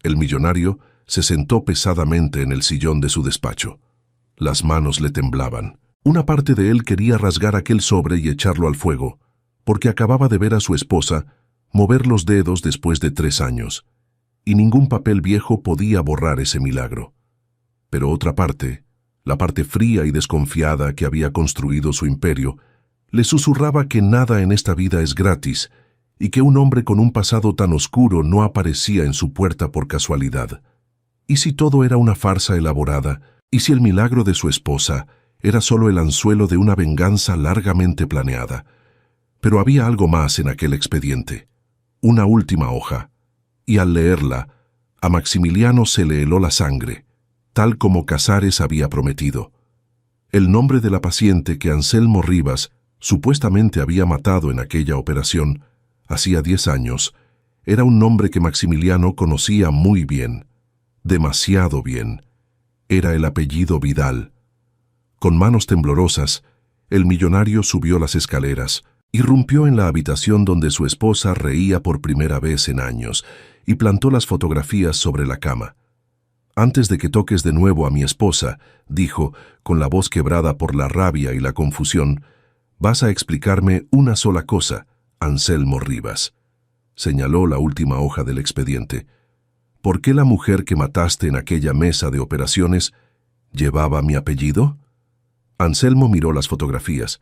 El millonario se sentó pesadamente en el sillón de su despacho. Las manos le temblaban. Una parte de él quería rasgar aquel sobre y echarlo al fuego, porque acababa de ver a su esposa mover los dedos después de 3 años, y ningún papel viejo podía borrar ese milagro. Pero otra parte, la parte fría y desconfiada que había construido su imperio, le susurraba que nada en esta vida es gratis y que un hombre con un pasado tan oscuro no aparecía en su puerta por casualidad. ¿Y si todo era una farsa elaborada? ¿Y si el milagro de su esposa era solo el anzuelo de una venganza largamente planeada? Pero había algo más en aquel expediente. Una última hoja. Y al leerla, a Maximiliano se le heló la sangre, tal como Casares había prometido. El nombre de la paciente que Anselmo Rivas supuestamente había matado en aquella operación, hacía 10 años, era un nombre que Maximiliano conocía muy bien, demasiado bien. Era el apellido Vidal. Con manos temblorosas, el millonario subió las escaleras, irrumpió en la habitación donde su esposa reía por primera vez en años y plantó las fotografías sobre la cama. «Antes de que toques de nuevo a mi esposa», dijo, con la voz quebrada por la rabia y la confusión, «vas a explicarme una sola cosa, Anselmo Rivas». Señaló la última hoja del expediente. «¿Por qué la mujer que mataste en aquella mesa de operaciones llevaba mi apellido?» Anselmo miró las fotografías,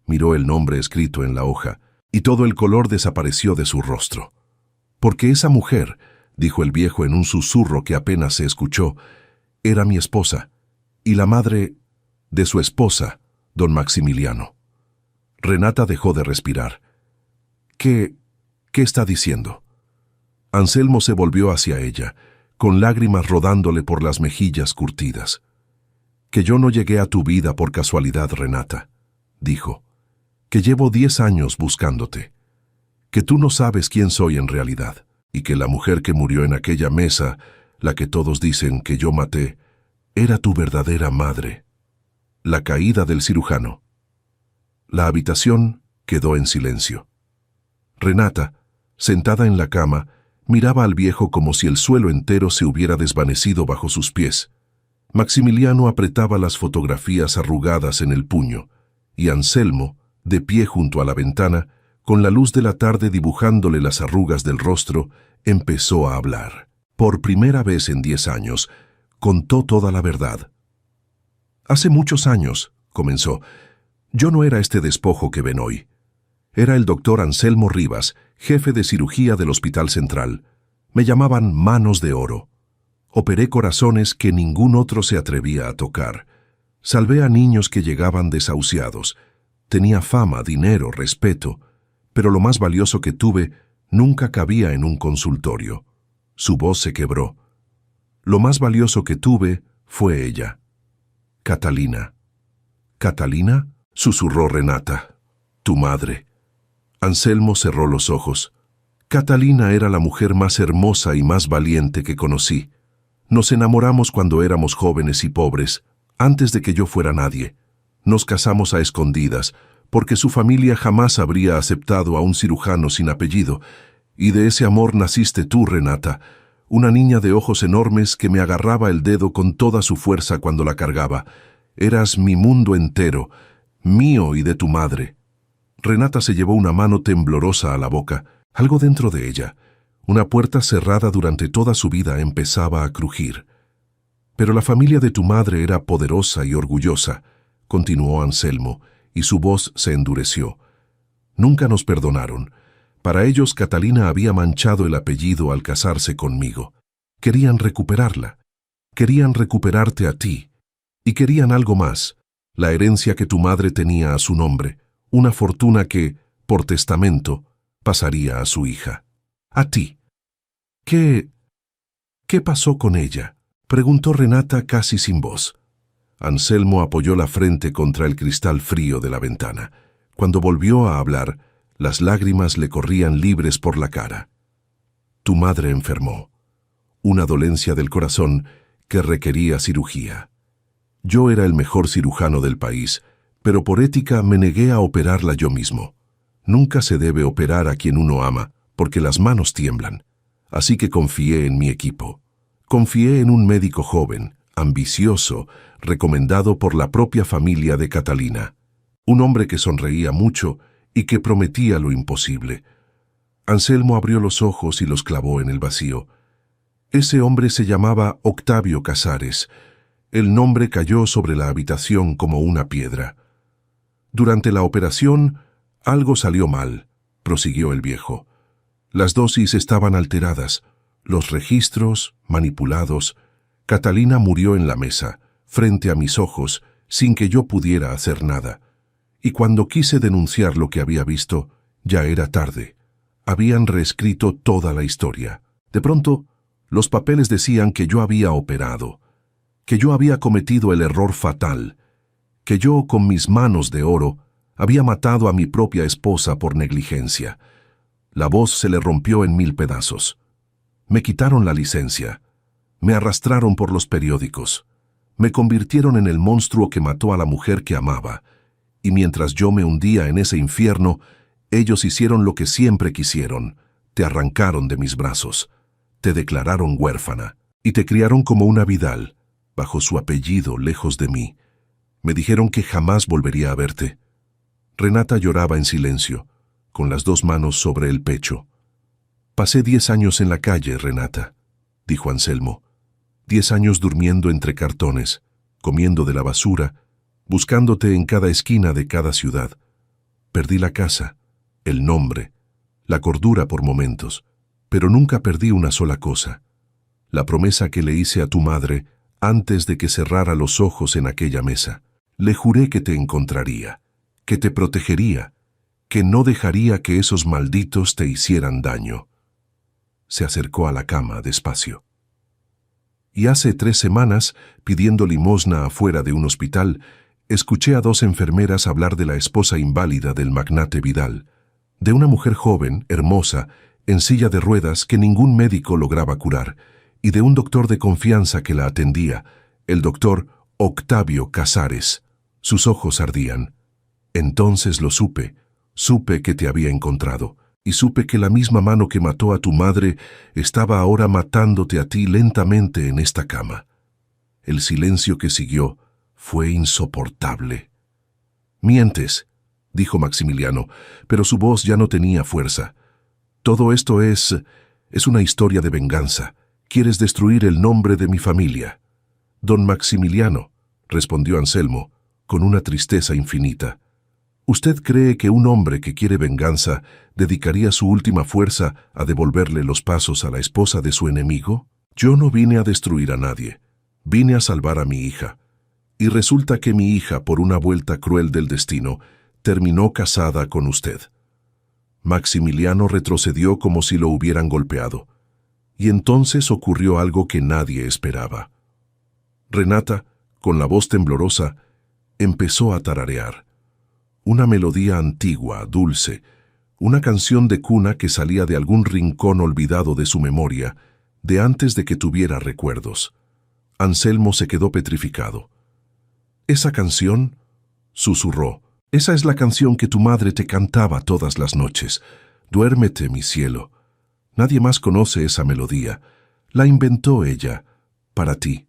miró el nombre escrito en la hoja, y todo el color desapareció de su rostro. «Porque esa mujer», dijo el viejo en un susurro que apenas se escuchó, «era mi esposa, y la madre de su esposa, don Maximiliano». Renata dejó de respirar. ¿Qué está diciendo? Anselmo se volvió hacia ella, con lágrimas rodándole por las mejillas curtidas. «Que yo no llegué a tu vida por casualidad, Renata», dijo. «Que llevo 10 años buscándote. Que tú no sabes quién soy en realidad, y que la mujer que murió en aquella mesa, la que todos dicen que yo maté, era tu verdadera madre». La caída del cirujano. La habitación quedó en silencio. Renata, sentada en la cama, miraba al viejo como si el suelo entero se hubiera desvanecido bajo sus pies. Maximiliano apretaba las fotografías arrugadas en el puño, y Anselmo, de pie junto a la ventana, con la luz de la tarde dibujándole las arrugas del rostro, empezó a hablar. Por primera vez en 10 años, contó toda la verdad. «Hace muchos años», comenzó, «yo no era este despojo que ven hoy. Era el doctor Anselmo Rivas, jefe de cirugía del Hospital Central. Me llamaban Manos de Oro. Operé corazones que ningún otro se atrevía a tocar. Salvé a niños que llegaban desahuciados. Tenía fama, dinero, respeto, pero lo más valioso que tuve nunca cabía en un consultorio». Su voz se quebró. «Lo más valioso que tuve fue ella. Catalina». «¿Catalina?», susurró Renata. «Tu madre». Anselmo cerró los ojos. «Catalina era la mujer más hermosa y más valiente que conocí. Nos enamoramos cuando éramos jóvenes y pobres, antes de que yo fuera nadie. Nos casamos a escondidas, porque su familia jamás habría aceptado a un cirujano sin apellido, y de ese amor naciste tú, Renata, una niña de ojos enormes que me agarraba el dedo con toda su fuerza cuando la cargaba. Eras mi mundo entero, mío y de tu madre». Renata se llevó una mano temblorosa a la boca. Algo dentro de ella, una puerta cerrada durante toda su vida, empezaba a crujir. «Pero la familia de tu madre era poderosa y orgullosa», continuó Anselmo, y su voz se endureció. «Nunca nos perdonaron. Para ellos Catalina había manchado el apellido al casarse conmigo. Querían recuperarla. Querían recuperarte a ti. Y querían algo más, la herencia que tu madre tenía a su nombre, una fortuna que, por testamento, pasaría a su hija. A ti». ¿Qué pasó con ella?», preguntó Renata casi sin voz. Anselmo apoyó la frente contra el cristal frío de la ventana. Cuando volvió a hablar, las lágrimas le corrían libres por la cara. «Tu madre enfermó. Una dolencia del corazón que requería cirugía. Yo era el mejor cirujano del país, pero por ética me negué a operarla yo mismo. Nunca se debe operar a quien uno ama, porque las manos tiemblan. Así que confié en mi equipo. Confié en un médico joven, ambicioso, recomendado por la propia familia de Catalina. Un hombre que sonreía mucho y que prometía lo imposible». Anselmo abrió los ojos y los clavó en el vacío. Ese hombre se llamaba Octavio Casares. El nombre cayó sobre la habitación como una piedra. «Durante la operación, algo salió mal», prosiguió el viejo. «Las dosis estaban alteradas, los registros manipulados. Catalina murió en la mesa, frente a mis ojos, sin que yo pudiera hacer nada. Y cuando quise denunciar lo que había visto, Ya era tarde. Habían reescrito toda la historia. De pronto, los papeles decían que yo había operado, que yo había cometido el error fatal, que yo, con mis manos de oro, había matado a mi propia esposa por negligencia. La voz se le rompió en 1000 pedazos. Me quitaron la licencia. Me arrastraron por los periódicos. Me convirtieron en el monstruo que mató a la mujer que amaba. Y mientras yo me hundía en ese infierno, ellos hicieron lo que siempre quisieron. Te arrancaron de mis brazos. Te declararon huérfana. Y te criaron como una Vidal, bajo su apellido lejos de mí. Me dijeron que jamás volvería a verte. Renata lloraba en silencio, con las 2 manos sobre el pecho. Pasé 10 años en la calle, Renata, dijo Anselmo. 10 años durmiendo entre cartones, comiendo de la basura, buscándote en cada esquina de cada ciudad. Perdí la casa, el nombre, la cordura por momentos, pero nunca perdí una sola cosa: la promesa que le hice a tu madre antes de que cerrara los ojos en aquella mesa. Le juré que te encontraría, que te protegería, que no dejaría que esos malditos te hicieran daño. Se acercó a la cama despacio. Y hace 3 semanas, pidiendo limosna afuera de un hospital, escuché a 2 enfermeras hablar de la esposa inválida del magnate Vidal, de una mujer joven, hermosa, en silla de ruedas que ningún médico lograba curar, y de un doctor de confianza que la atendía, el doctor Octavio Casares. Sus ojos ardían. Entonces lo supe que te había encontrado, y supe que la misma mano que mató a tu madre estaba ahora matándote a ti lentamente en esta cama. El silencio que siguió fue insoportable. Mientes, dijo Maximiliano, pero su voz ya no tenía fuerza. Todo esto es una historia de venganza. Quieres destruir el nombre de mi familia. Don Maximiliano, respondió Anselmo, con una tristeza infinita. ¿Usted cree que un hombre que quiere venganza dedicaría su última fuerza a devolverle los pasos a la esposa de su enemigo? Yo no vine a destruir a nadie. Vine a salvar a mi hija. Y resulta que mi hija, por una vuelta cruel del destino, terminó casada con usted. Maximiliano retrocedió como si lo hubieran golpeado. Y entonces ocurrió algo que nadie esperaba. Renata, con la voz temblorosa, empezó a tararear. Una melodía antigua, dulce, una canción de cuna que salía de algún rincón olvidado de su memoria, de antes de que tuviera recuerdos. Anselmo se quedó petrificado. «¿Esa canción?», susurró. «Esa es la canción que tu madre te cantaba todas las noches. Duérmete, mi cielo. Nadie más conoce esa melodía. La inventó ella, para ti».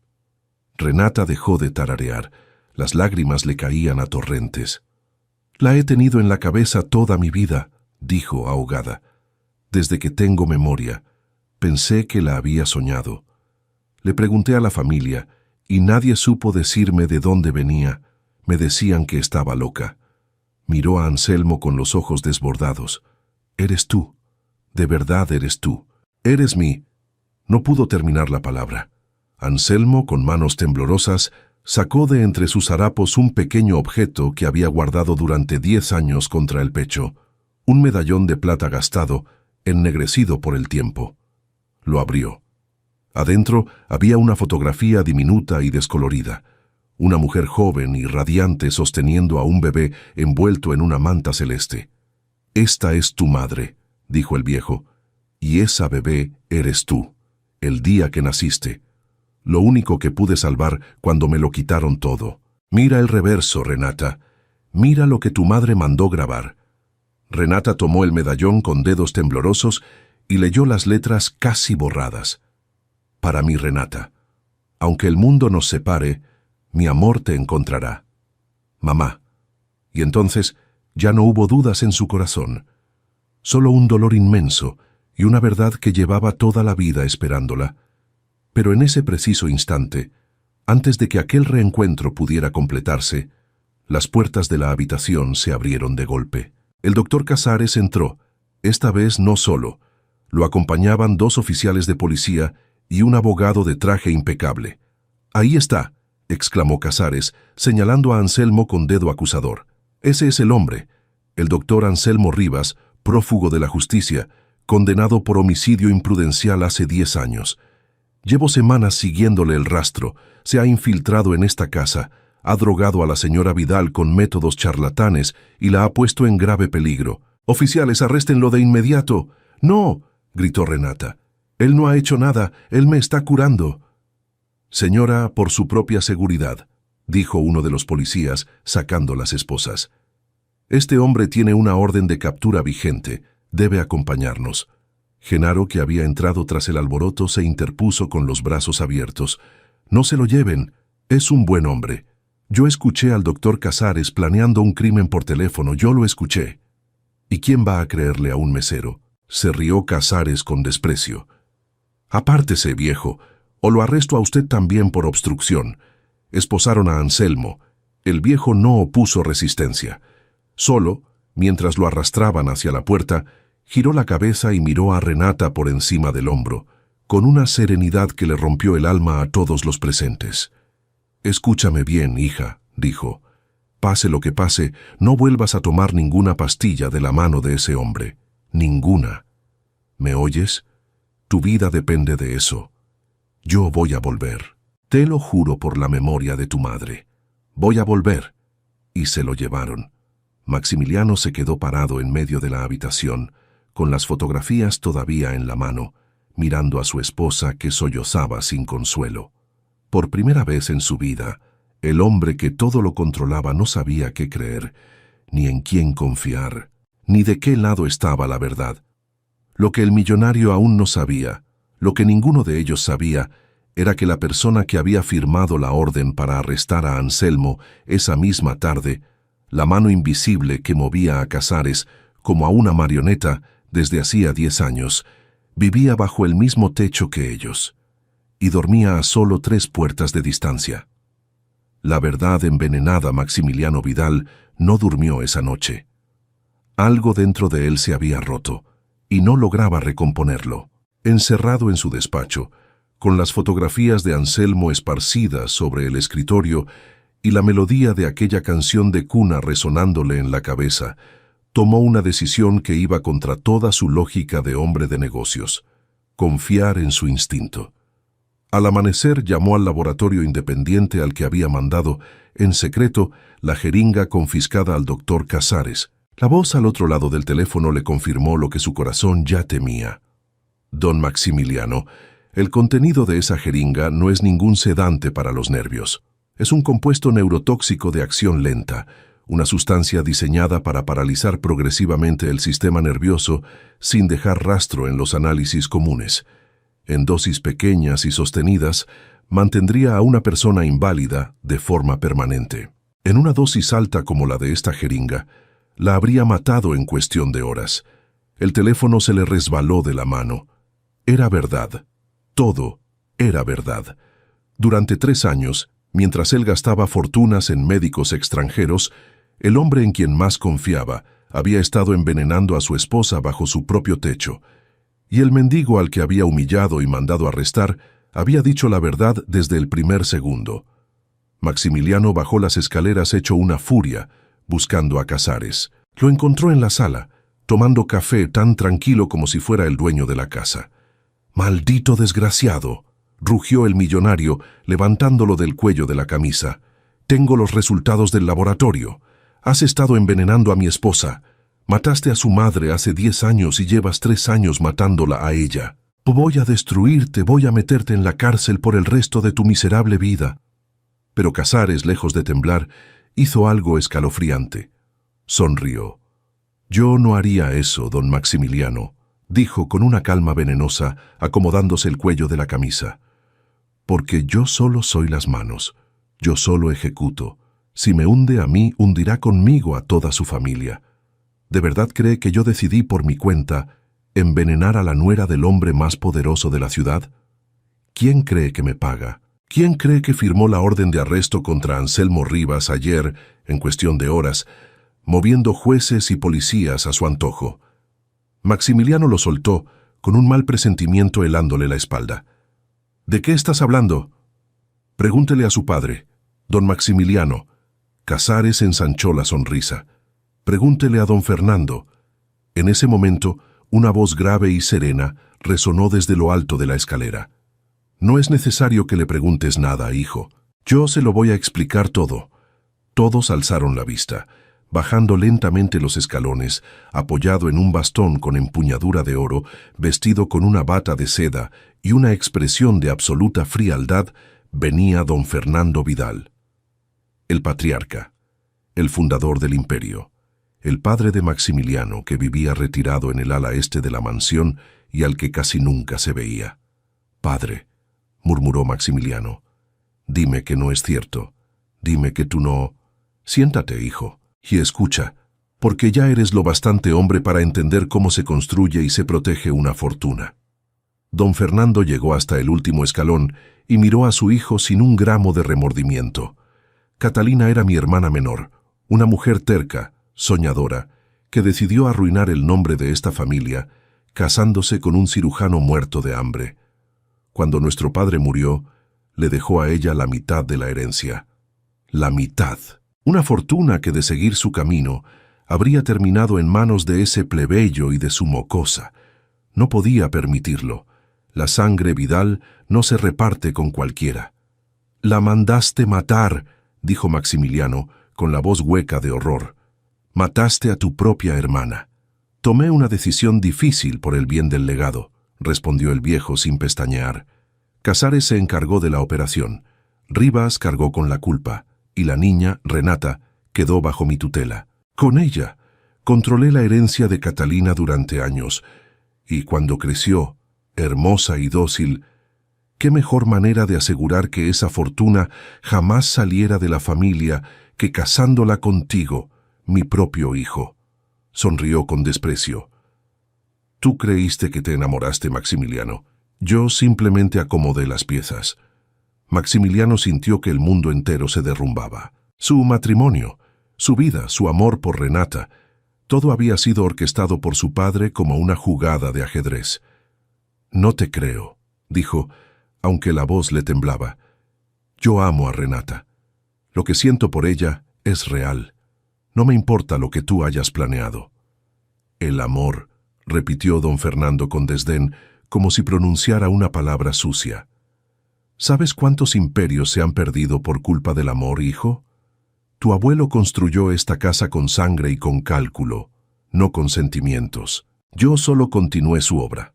Renata dejó de tararear. Las lágrimas le caían a torrentes. «La he tenido en la cabeza toda mi vida», dijo ahogada. «Desde que tengo memoria. Pensé que la había soñado. Le pregunté a la familia, y nadie supo decirme de dónde venía. Me decían que estaba loca». Miró a Anselmo con los ojos desbordados. «Eres tú. De verdad eres tú. Eres mi...» No pudo terminar la palabra. Anselmo, con manos temblorosas, sacó de entre sus harapos un pequeño objeto que había guardado durante 10 años contra el pecho, un medallón de plata gastado, ennegrecido por el tiempo. Lo abrió. Adentro había una fotografía diminuta y descolorida, una mujer joven y radiante sosteniendo a un bebé envuelto en una manta celeste. «Esta es tu madre», dijo el viejo, «y esa bebé eres tú, el día que naciste. Lo único que pude salvar cuando me lo quitaron todo. Mira el reverso, Renata. Mira lo que tu madre mandó grabar». Renata tomó el medallón con dedos temblorosos y leyó las letras casi borradas. «Para mí, Renata. Aunque el mundo nos separe, mi amor te encontrará. Mamá». Y entonces ya no hubo dudas en su corazón. Solo un dolor inmenso y una verdad que llevaba toda la vida esperándola. Pero en ese preciso instante, antes de que aquel reencuentro pudiera completarse, las puertas de la habitación se abrieron de golpe. El doctor Casares entró, esta vez no solo. Lo acompañaban 2 oficiales de policía y un abogado de traje impecable. «Ahí está», exclamó Casares, señalando a Anselmo con dedo acusador. «Ese es el hombre, el doctor Anselmo Rivas, prófugo de la justicia, condenado por homicidio imprudencial hace 10 años. Llevo semanas siguiéndole el rastro, se ha infiltrado en esta casa, ha drogado a la señora Vidal con métodos charlatanes y la ha puesto en grave peligro. «Oficiales, arréstenlo de inmediato». «No», gritó Renata. «Él no ha hecho nada, él me está curando». «Señora, por su propia seguridad», dijo uno de los policías, sacando las esposas. «Este hombre tiene una orden de captura vigente, debe acompañarnos». Genaro, que había entrado tras el alboroto, se interpuso con los brazos abiertos. «No se lo lleven, es un buen hombre. Yo escuché al doctor Casares planeando un crimen por teléfono, yo lo escuché». «¿Y quién va a creerle a un mesero?», se rió Casares con desprecio. «Apártese, viejo, o lo arresto a usted también por obstrucción». Esposaron a Anselmo. El viejo no opuso resistencia. Solo, mientras lo arrastraban hacia la puerta, giró la cabeza y miró a Renata por encima del hombro, con una serenidad que le rompió el alma a todos los presentes. «Escúchame bien, hija», dijo. «Pase lo que pase, no vuelvas a tomar ninguna pastilla de la mano de ese hombre. Ninguna. ¿Me oyes? Tu vida depende de eso. Yo voy a volver. Te lo juro por la memoria de tu madre. Voy a volver». Y se lo llevaron. Maximiliano se quedó parado en medio de la habitación, con las fotografías todavía en la mano, mirando a su esposa que sollozaba sin consuelo. Por primera vez en su vida, el hombre que todo lo controlaba no sabía qué creer, ni en quién confiar, ni de qué lado estaba la verdad. Lo que el millonario aún no sabía, lo que ninguno de ellos sabía, era que la persona que había firmado la orden para arrestar a Anselmo esa misma tarde, la mano invisible que movía a Casares como a una marioneta desde hacía 10 años, vivía bajo el mismo techo que ellos, y dormía a solo 3 puertas de distancia. La verdad envenenada Maximiliano Vidal no durmió esa noche. Algo dentro de él se había roto, y no lograba recomponerlo. Encerrado en su despacho, con las fotografías de Anselmo esparcidas sobre el escritorio y la melodía de aquella canción de cuna resonándole en la cabeza, tomó una decisión que iba contra toda su lógica de hombre de negocios: confiar en su instinto. Al amanecer llamó al laboratorio independiente al que había mandado, en secreto, la jeringa confiscada al doctor Casares. La voz al otro lado del teléfono le confirmó lo que su corazón ya temía. «Don Maximiliano, el contenido de esa jeringa no es ningún sedante para los nervios. Es un compuesto neurotóxico de acción lenta, una sustancia diseñada para paralizar progresivamente el sistema nervioso sin dejar rastro en los análisis comunes. En dosis pequeñas y sostenidas, mantendría a una persona inválida de forma permanente. En una dosis alta como la de esta jeringa, la habría matado en cuestión de horas. El teléfono se le resbaló de la mano. Era verdad. Todo era verdad. Durante 3 años, mientras él gastaba fortunas en médicos extranjeros, el hombre en quien más confiaba había estado envenenando a su esposa bajo su propio techo, y el mendigo al que había humillado y mandado arrestar había dicho la verdad desde el primer segundo. Maximiliano bajó las escaleras hecho una furia, buscando a Casares. Lo encontró en la sala, tomando café tan tranquilo como si fuera el dueño de la casa. «¡Maldito desgraciado!», rugió el millonario, levantándolo del cuello de la camisa. «Tengo los resultados del laboratorio. Has estado envenenando a mi esposa. Mataste a su madre hace 10 años y llevas 3 años matándola a ella. Voy a destruirte, voy a meterte en la cárcel por el resto de tu miserable vida». Pero Casares, lejos de temblar, hizo algo escalofriante. Sonrió. «Yo no haría eso, don Maximiliano», dijo con una calma venenosa, acomodándose el cuello de la camisa. «Porque yo solo soy las manos. Yo solo ejecuto. Si me hunde a mí, hundirá conmigo a toda su familia. ¿De verdad cree que yo decidí por mi cuenta envenenar a la nuera del hombre más poderoso de la ciudad? ¿Quién cree que me paga? ¿Quién cree que firmó la orden de arresto contra Anselmo Rivas ayer, en cuestión de horas, moviendo jueces y policías a su antojo?» Maximiliano lo soltó, con un mal presentimiento helándole la espalda. «¿De qué estás hablando?» «Pregúntele a su padre, don Maximiliano». Casares ensanchó la sonrisa. «Pregúntele a don Fernando». En ese momento, una voz grave y serena resonó desde lo alto de la escalera. «No es necesario que le preguntes nada, hijo. Yo se lo voy a explicar todo». Todos alzaron la vista. Bajando lentamente los escalones, apoyado en un bastón con empuñadura de oro, vestido con una bata de seda y una expresión de absoluta frialdad, venía don Fernando Vidal. El patriarca, el fundador del imperio, el padre de Maximiliano, que vivía retirado en el ala este de la mansión y al que casi nunca se veía. «Padre», murmuró Maximiliano, «dime que no es cierto. Dime que tú no... Siéntate, hijo, y escucha, porque ya eres lo bastante hombre para entender cómo se construye y se protege una fortuna». Don Fernando llegó hasta el último escalón y miró a su hijo sin un gramo de remordimiento. Catalina era mi hermana menor, una mujer terca, soñadora, que decidió arruinar el nombre de esta familia, casándose con un cirujano muerto de hambre. Cuando nuestro padre murió, le dejó a ella la mitad de la herencia. La mitad. Una fortuna que, de seguir su camino, habría terminado en manos de ese plebeyo y de su mocosa. No podía permitirlo. La sangre Vidal no se reparte con cualquiera. «La mandaste matar», dijo Maximiliano, con la voz hueca de horror. «Mataste a tu propia hermana». «Tomé una decisión difícil por el bien del legado», respondió el viejo sin pestañear. «Casares se encargó de la operación. Rivas cargó con la culpa, y la niña, Renata, quedó bajo mi tutela. Con ella controlé la herencia de Catalina durante años, y cuando creció, hermosa y dócil, qué mejor manera de asegurar que esa fortuna jamás saliera de la familia que casándola contigo, mi propio hijo». Sonrió con desprecio. «Tú creíste que te enamoraste, Maximiliano. Yo simplemente acomodé las piezas». Maximiliano sintió que el mundo entero se derrumbaba. Su matrimonio, su vida, su amor por Renata, todo había sido orquestado por su padre como una jugada de ajedrez. «No te creo», dijo, aunque la voz le temblaba. «Yo amo a Renata. Lo que siento por ella es real. No me importa lo que tú hayas planeado». «El amor», repitió don Fernando con desdén, como si pronunciara una palabra sucia. «¿Sabes cuántos imperios se han perdido por culpa del amor, hijo? Tu abuelo construyó esta casa con sangre y con cálculo, no con sentimientos. Yo solo continué su obra.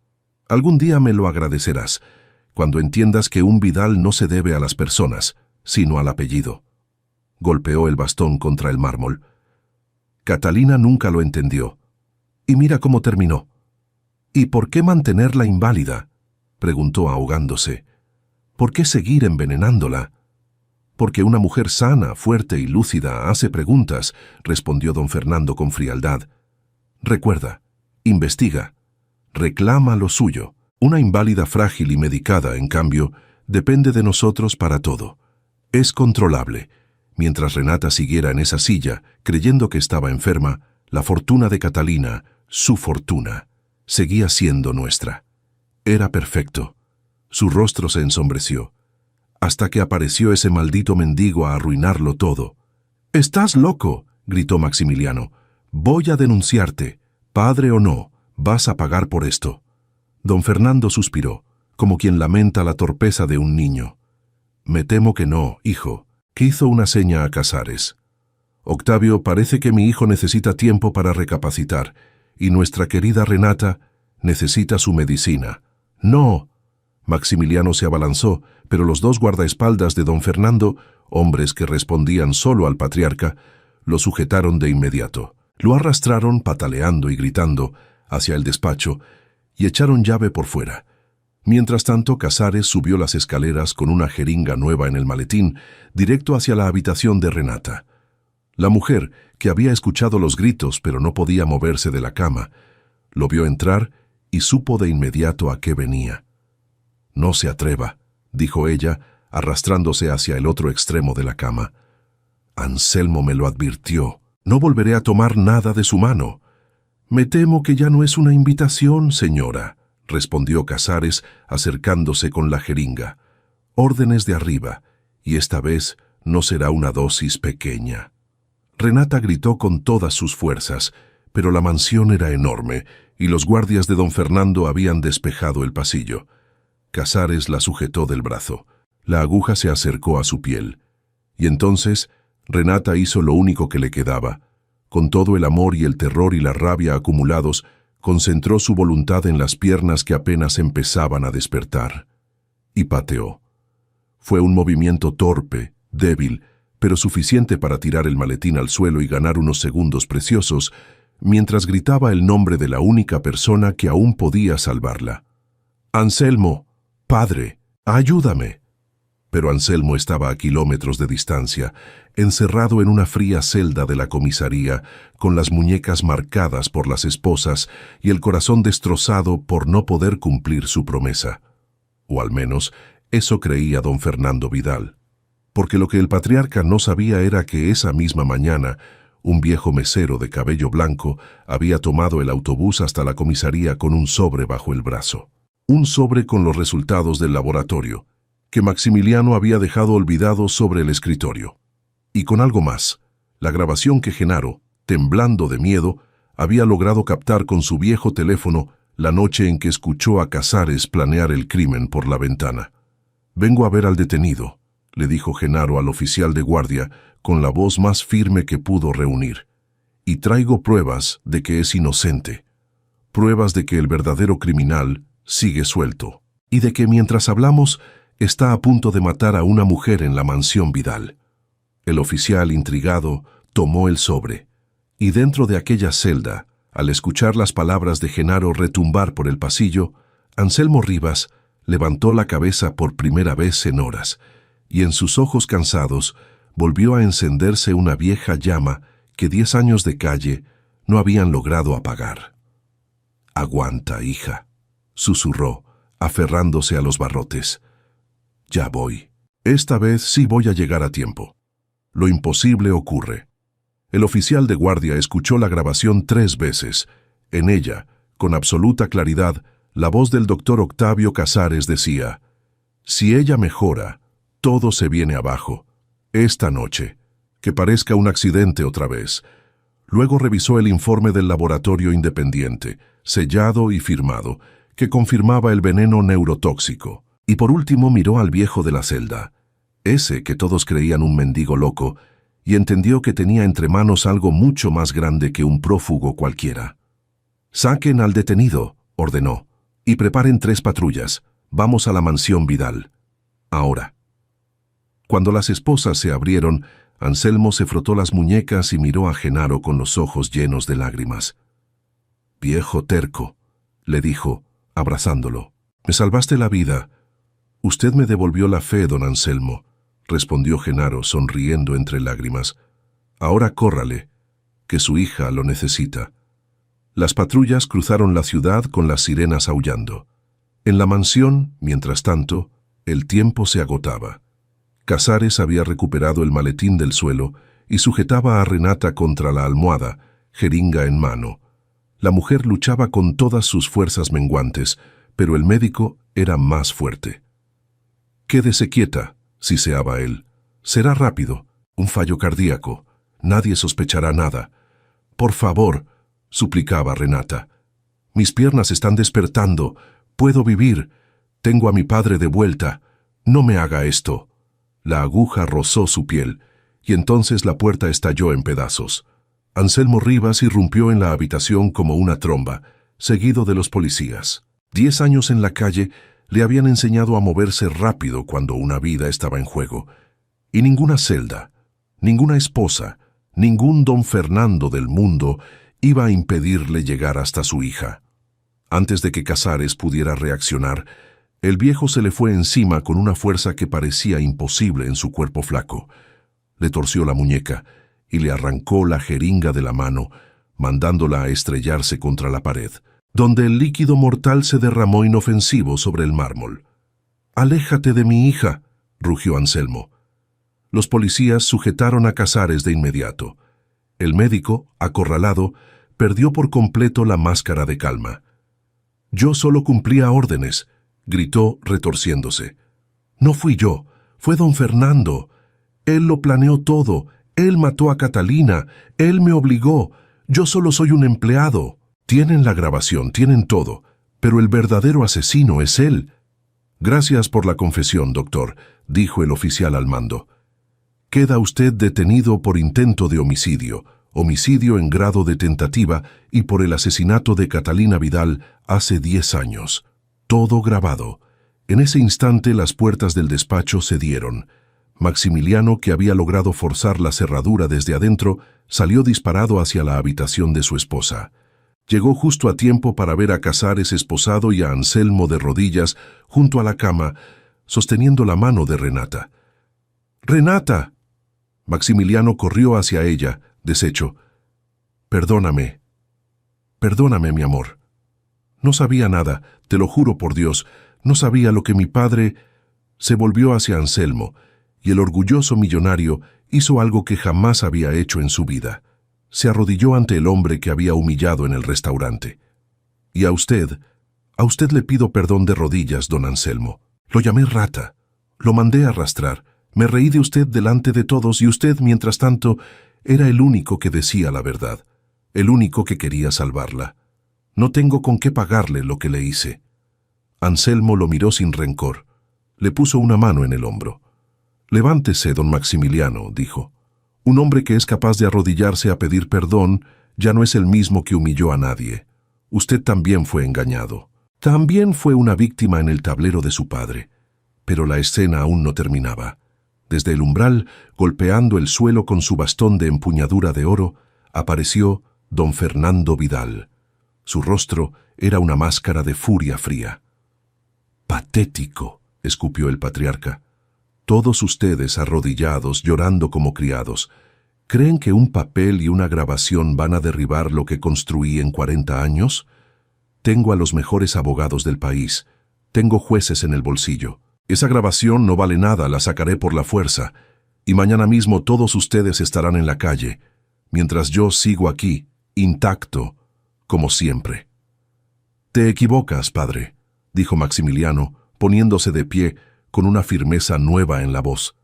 Algún día me lo agradecerás, cuando entiendas que un Vidal no se debe a las personas, sino al apellido». Golpeó el bastón contra el mármol. Catalina nunca lo entendió. Y mira cómo terminó. «¿Y por qué mantenerla inválida?», preguntó ahogándose. «¿Por qué seguir envenenándola?». «Porque una mujer sana, fuerte y lúcida hace preguntas», respondió don Fernando con frialdad. «Recuerda, investiga, reclama lo suyo. Una inválida frágil y medicada, en cambio, depende de nosotros para todo. Es controlable». Mientras Renata siguiera en esa silla, creyendo que estaba enferma, la fortuna de Catalina, su fortuna, seguía siendo nuestra. Era perfecto. Su rostro se ensombreció, hasta que apareció ese maldito mendigo a arruinarlo todo. «¡Estás loco!», gritó Maximiliano. «Voy a denunciarte. Padre o no, vas a pagar por esto». Don Fernando suspiró, como quien lamenta la torpeza de un niño. «Me temo que no, hijo», que hizo una seña a Casares. «Octavio, parece que mi hijo necesita tiempo para recapacitar, y nuestra querida Renata necesita su medicina». «No». Maximiliano se abalanzó, pero los dos guardaespaldas de don Fernando, hombres que respondían solo al patriarca, lo sujetaron de inmediato. Lo arrastraron, pataleando y gritando, hacia el despacho, y echaron llave por fuera. Mientras tanto, Casares subió las escaleras con una jeringa nueva en el maletín, directo hacia la habitación de Renata. La mujer, que había escuchado los gritos pero no podía moverse de la cama, lo vio entrar y supo de inmediato a qué venía. «No se atreva», dijo ella, arrastrándose hacia el otro extremo de la cama. «Anselmo me lo advirtió. No volveré a tomar nada de su mano». «Me temo que ya no es una invitación, señora», respondió Casares, acercándose con la jeringa. «Órdenes de arriba, y esta vez no será una dosis pequeña». Renata gritó con todas sus fuerzas, pero la mansión era enorme y los guardias de don Fernando habían despejado el pasillo. Casares la sujetó del brazo. La aguja se acercó a su piel. Y entonces Renata hizo lo único que le quedaba. Con todo el amor y el terror y la rabia acumulados, concentró su voluntad en las piernas que apenas empezaban a despertar. Y pateó. Fue un movimiento torpe, débil, pero suficiente para tirar el maletín al suelo y ganar unos segundos preciosos, mientras gritaba el nombre de la única persona que aún podía salvarla. «Anselmo, padre, ayúdame». Pero Anselmo estaba a kilómetros de distancia, encerrado en una fría celda de la comisaría, con las muñecas marcadas por las esposas y el corazón destrozado por no poder cumplir su promesa. O al menos, eso creía don Fernando Vidal. Porque lo que el patriarca no sabía era que esa misma mañana, un viejo mesero de cabello blanco había tomado el autobús hasta la comisaría con un sobre bajo el brazo. Un sobre con los resultados del laboratorio, que Maximiliano había dejado olvidado sobre el escritorio. Y con algo más, la grabación que Genaro, temblando de miedo, había logrado captar con su viejo teléfono la noche en que escuchó a Casares planear el crimen por la ventana. «Vengo a ver al detenido», le dijo Genaro al oficial de guardia con la voz más firme que pudo reunir. «Y traigo pruebas de que es inocente. Pruebas de que el verdadero criminal sigue suelto. Y de que mientras hablamos está a punto de matar a una mujer en la mansión Vidal». El oficial, intrigado, tomó el sobre. Y dentro de aquella celda, al escuchar las palabras de Genaro retumbar por el pasillo, Anselmo Rivas levantó la cabeza por primera vez en horas, y en sus ojos cansados volvió a encenderse una vieja llama que 10 años de calle no habían logrado apagar. «Aguanta, hija», susurró, aferrándose a los barrotes. «Ya voy. Esta vez sí voy a llegar a tiempo». Lo imposible ocurre. El oficial de guardia escuchó la grabación 3 veces. En ella, con absoluta claridad, la voz del doctor Octavio Casares decía: «Si ella mejora, todo se viene abajo. Esta noche. Que parezca un accidente otra vez». Luego revisó el informe del laboratorio independiente, sellado y firmado, que confirmaba el veneno neurotóxico. Y por último miró al viejo de la celda, ese que todos creían un mendigo loco, y entendió que tenía entre manos algo mucho más grande que un prófugo cualquiera. «Saquen al detenido», ordenó, «y preparen 3 patrullas. Vamos a la mansión Vidal. Ahora». Cuando las esposas se abrieron, Anselmo se frotó las muñecas y miró a Genaro con los ojos llenos de lágrimas. «Viejo terco», le dijo, abrazándolo, «me salvaste la vida». «Usted me devolvió la fe, don Anselmo», respondió Genaro sonriendo entre lágrimas. «Ahora córrale, que su hija lo necesita». Las patrullas cruzaron la ciudad con las sirenas aullando. En la mansión, mientras tanto, el tiempo se agotaba. Casares había recuperado el maletín del suelo y sujetaba a Renata contra la almohada, jeringa en mano. La mujer luchaba con todas sus fuerzas menguantes, pero el médico era más fuerte. «Quédese quieta», siseaba él. «Será rápido, un fallo cardíaco. Nadie sospechará nada». «Por favor», suplicaba Renata. «Mis piernas están despertando. Puedo vivir. Tengo a mi padre de vuelta. No me haga esto». La aguja rozó su piel, y entonces la puerta estalló en pedazos. Anselmo Rivas irrumpió en la habitación como una tromba, seguido de los policías. 10 años en la calle le habían enseñado a moverse rápido cuando una vida estaba en juego. Y ninguna celda, ninguna esposa, ningún don Fernando del mundo iba a impedirle llegar hasta su hija. Antes de que Casares pudiera reaccionar, el viejo se le fue encima con una fuerza que parecía imposible en su cuerpo flaco. Le torció la muñeca y le arrancó la jeringa de la mano, mandándola a estrellarse contra la pared, donde el líquido mortal se derramó inofensivo sobre el mármol. «Aléjate de mi hija», rugió Anselmo. Los policías sujetaron a Casares de inmediato. El médico, acorralado, perdió por completo la máscara de calma. «Yo solo cumplía órdenes», gritó retorciéndose. «No fui yo, fue don Fernando. Él lo planeó todo, él mató a Catalina, él me obligó. Yo solo soy un empleado. Tienen la grabación, tienen todo, pero el verdadero asesino es él. Gracias por la confesión, doctor, dijo el oficial al mando. Queda usted detenido por intento de homicidio, homicidio en grado de tentativa y por el asesinato de Catalina Vidal hace 10 años. Todo grabado. En ese instante las puertas del despacho cedieron. Maximiliano, que había logrado forzar la cerradura desde adentro, salió disparado hacia la habitación de su esposa. Llegó justo a tiempo para ver a Casares esposado y a Anselmo de rodillas junto a la cama, sosteniendo la mano de Renata. ¡Renata! Maximiliano corrió hacia ella, deshecho. Perdóname, mi amor. No sabía nada, te lo juro por Dios, no sabía lo que mi padre... Se volvió hacia Anselmo, y el orgulloso millonario hizo algo que jamás había hecho en su vida. Se arrodilló ante el hombre que había humillado en el restaurante. Y a usted le pido perdón de rodillas, don Anselmo. Lo llamé rata, lo mandé arrastrar, me reí de usted delante de todos y usted, mientras tanto, era el único que decía la verdad, el único que quería salvarla. No tengo con qué pagarle lo que le hice. Anselmo lo miró sin rencor. Le puso una mano en el hombro. Levántese, don Maximiliano, dijo. Un hombre que es capaz de arrodillarse a pedir perdón ya no es el mismo que humilló a nadie. Usted también fue engañado. También fue una víctima en el tablero de su padre. Pero la escena aún no terminaba. Desde el umbral, golpeando el suelo con su bastón de empuñadura de oro, apareció don Fernando Vidal. Su rostro era una máscara de furia fría. «Patético», escupió el patriarca. «Todos ustedes arrodillados, llorando como criados, ¿creen que un papel y una grabación van a derribar lo que construí en 40 años? Tengo a los mejores abogados del país. Tengo jueces en el bolsillo. Esa grabación no vale nada, la sacaré por la fuerza. Y mañana mismo todos ustedes estarán en la calle, mientras yo sigo aquí, intacto, como siempre». «Te equivocas, padre», dijo Maximiliano, poniéndose de pie con una firmeza nueva en la voz.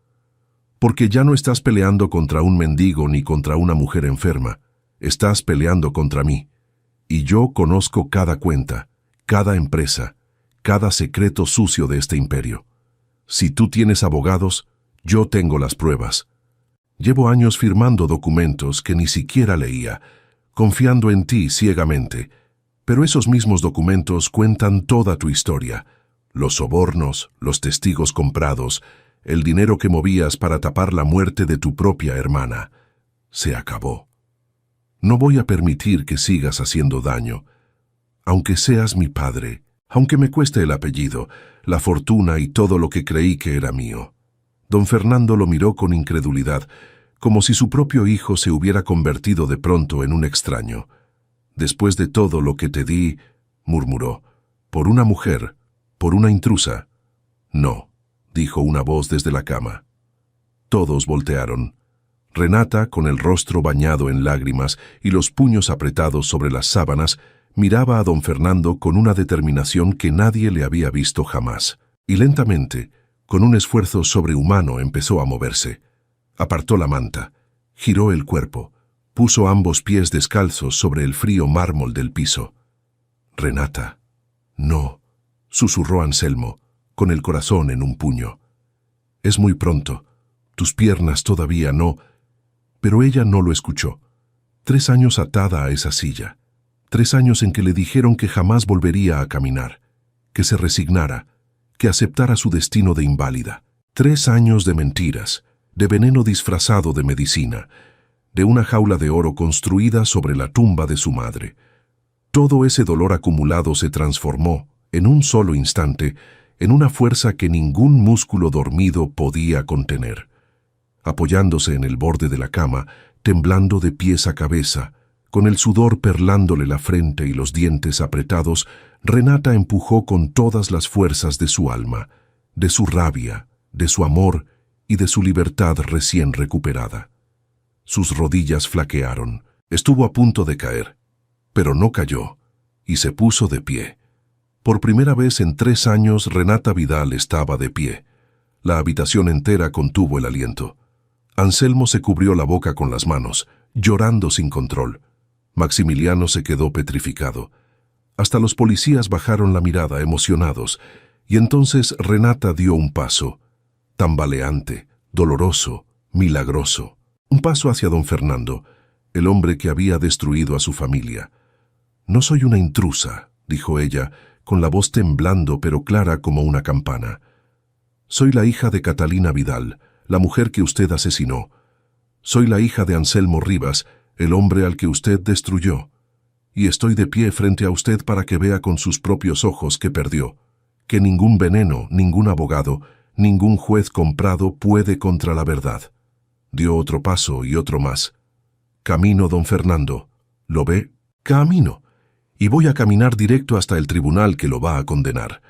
«Porque ya no estás peleando contra un mendigo ni contra una mujer enferma. Estás peleando contra mí. Y yo conozco cada cuenta, cada empresa, cada secreto sucio de este imperio. Si tú tienes abogados, yo tengo las pruebas. Llevo años firmando documentos que ni siquiera leía, confiando en ti ciegamente, pero esos mismos documentos cuentan toda tu historia, los sobornos, los testigos comprados, el dinero que movías para tapar la muerte de tu propia hermana. Se acabó. No voy a permitir que sigas haciendo daño. Aunque seas mi padre, aunque me cueste el apellido, la fortuna y todo lo que creí que era mío». Don Fernando lo miró con incredulidad, como si su propio hijo se hubiera convertido de pronto en un extraño. «Después de todo lo que te di», murmuró, «por una mujer, por una intrusa». «No», dijo una voz desde la cama. Todos voltearon. Renata, con el rostro bañado en lágrimas y los puños apretados sobre las sábanas, miraba a don Fernando con una determinación que nadie le había visto jamás. Y lentamente, con un esfuerzo sobrehumano, empezó a moverse. Apartó la manta, giró el cuerpo, puso ambos pies descalzos sobre el frío mármol del piso. «Renata». «No», susurró Anselmo, con el corazón en un puño. «Es muy pronto. Tus piernas todavía no». Pero ella no lo escuchó. 3 años atada a esa silla. 3 años en que le dijeron que jamás volvería a caminar, que se resignara, que aceptara su destino de inválida. 3 años de mentiras, de veneno disfrazado de medicina, de una jaula de oro construida sobre la tumba de su madre. Todo ese dolor acumulado se transformó, en un solo instante, en una fuerza que ningún músculo dormido podía contener. Apoyándose en el borde de la cama, temblando de pies a cabeza, con el sudor perlándole la frente y los dientes apretados, Renata empujó con todas las fuerzas de su alma, de su rabia, de su amor y de su libertad recién recuperada. Sus rodillas flaquearon, estuvo a punto de caer, pero no cayó, y se puso de pie. Por primera vez en 3 años Renata Vidal estaba de pie. La habitación entera contuvo el aliento. Anselmo se cubrió la boca con las manos, llorando sin control. Maximiliano se quedó petrificado. Hasta los policías bajaron la mirada, emocionados, y entonces Renata dio un paso, tambaleante, doloroso, milagroso. Un paso hacia don Fernando, el hombre que había destruido a su familia. «No soy una intrusa», dijo ella, con la voz temblando pero clara como una campana. «Soy la hija de Catalina Vidal, la mujer que usted asesinó. Soy la hija de Anselmo Rivas, el hombre al que usted destruyó. Y estoy de pie frente a usted para que vea con sus propios ojos que perdió, que ningún veneno, ningún abogado, ningún juez comprado puede contra la verdad». Dio otro paso y otro más. «Camino, don Fernando. ¿Lo ve? Camino. Y voy a caminar directo hasta el tribunal que lo va a condenar».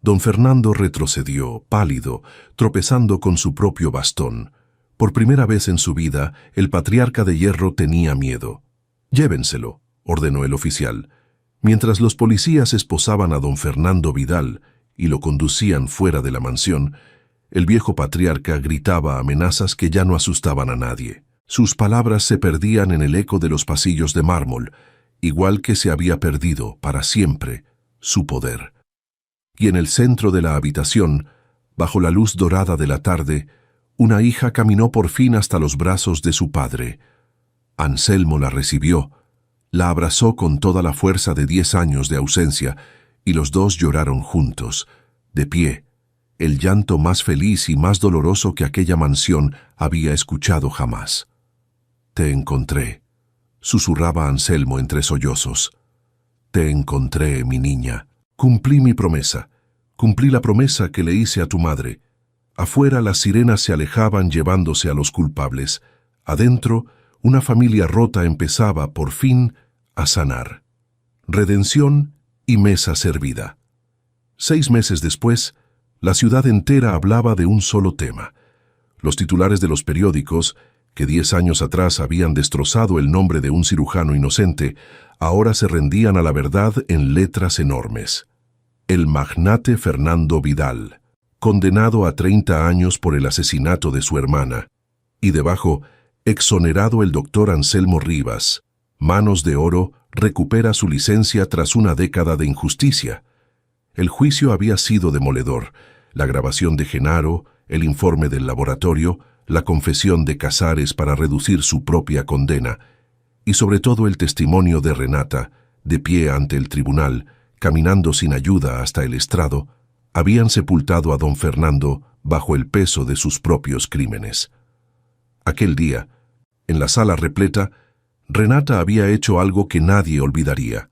Don Fernando retrocedió, pálido, tropezando con su propio bastón. Por primera vez en su vida, el patriarca de hierro tenía miedo. «Llévenselo», ordenó el oficial. Mientras los policías esposaban a don Fernando Vidal y lo conducían fuera de la mansión, el viejo patriarca gritaba amenazas que ya no asustaban a nadie. Sus palabras se perdían en el eco de los pasillos de mármol, igual que se había perdido, para siempre, su poder. Y en el centro de la habitación, bajo la luz dorada de la tarde, una hija caminó por fin hasta los brazos de su padre. Anselmo la recibió, la abrazó con toda la fuerza de 10 años de ausencia, y los dos lloraron juntos, de pie, el llanto más feliz y más doloroso que aquella mansión había escuchado jamás. «Te encontré», susurraba Anselmo entre sollozos. «Te encontré, mi niña. Cumplí mi promesa. Cumplí la promesa que le hice a tu madre». Afuera las sirenas se alejaban llevándose a los culpables. Adentro, una familia rota empezaba, por fin, a sanar. Redención y mesa servida. 6 meses después, la ciudad entera hablaba de un solo tema. Los titulares de los periódicos, que 10 años atrás habían destrozado el nombre de un cirujano inocente, ahora se rendían a la verdad en letras enormes. El magnate Fernando Vidal, condenado a 30 años por el asesinato de su hermana, y debajo, exonerado el doctor Anselmo Rivas. Manos de Oro recupera su licencia tras una década de injusticia. El juicio había sido demoledor. La grabación de Genaro, el informe del laboratorio, la confesión de Casares para reducir su propia condena, y sobre todo el testimonio de Renata, de pie ante el tribunal, caminando sin ayuda hasta el estrado, habían sepultado a don Fernando bajo el peso de sus propios crímenes. Aquel día, en la sala repleta, Renata había hecho algo que nadie olvidaría.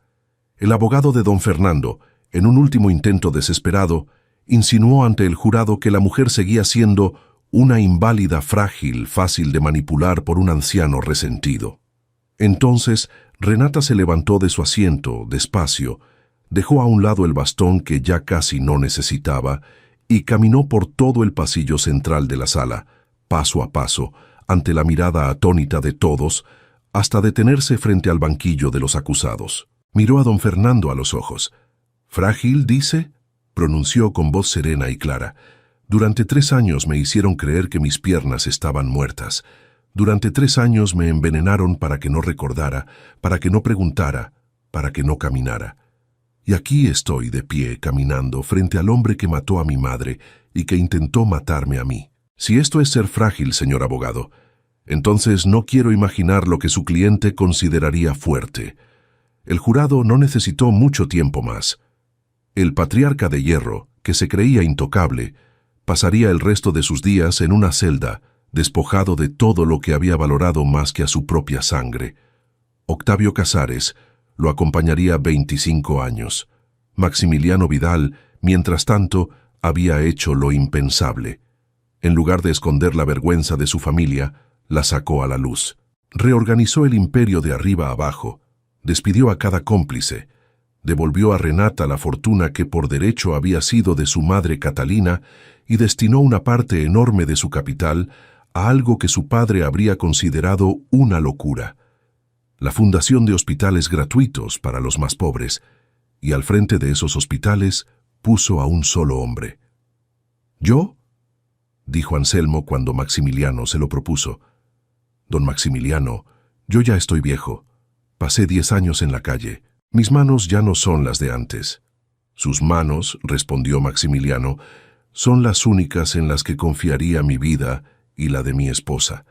El abogado de don Fernando, en un último intento desesperado, insinuó ante el jurado que la mujer seguía siendo una inválida frágil, fácil de manipular por un anciano resentido. Entonces, Renata se levantó de su asiento, despacio, dejó a un lado el bastón que ya casi no necesitaba y caminó por todo el pasillo central de la sala, paso a paso, ante la mirada atónita de todos, hasta detenerse frente al banquillo de los acusados. Miró a don Fernando a los ojos. «¿Frágil, dice?», pronunció con voz serena y clara. «Durante 3 años me hicieron creer que mis piernas estaban muertas. Durante 3 años me envenenaron para que no recordara, para que no preguntara, para que no caminara. Y aquí estoy de pie, caminando, frente al hombre que mató a mi madre y que intentó matarme a mí. Si esto es ser frágil, señor abogado, entonces no quiero imaginar lo que su cliente consideraría fuerte». El jurado no necesitó mucho tiempo más. El patriarca de hierro, que se creía intocable, pasaría el resto de sus días en una celda, despojado de todo lo que había valorado más que a su propia sangre. Octavio Casares lo acompañaría 25 años. Maximiliano Vidal, mientras tanto, había hecho lo impensable. En lugar de esconder la vergüenza de su familia, la sacó a la luz. Reorganizó el imperio de arriba abajo, despidió a cada cómplice, devolvió a Renata la fortuna que por derecho había sido de su madre Catalina y destinó una parte enorme de su capital a algo que su padre habría considerado una locura: la fundación de hospitales gratuitos para los más pobres, y al frente de esos hospitales puso a un solo hombre. «¿Yo?», dijo Anselmo cuando Maximiliano se lo propuso. «Don Maximiliano, yo ya estoy viejo. Pasé 10 años en la calle. Mis manos ya no son las de antes. Sus manos, respondió Maximiliano, son las únicas en las que confiaría mi vida y la de mi esposa.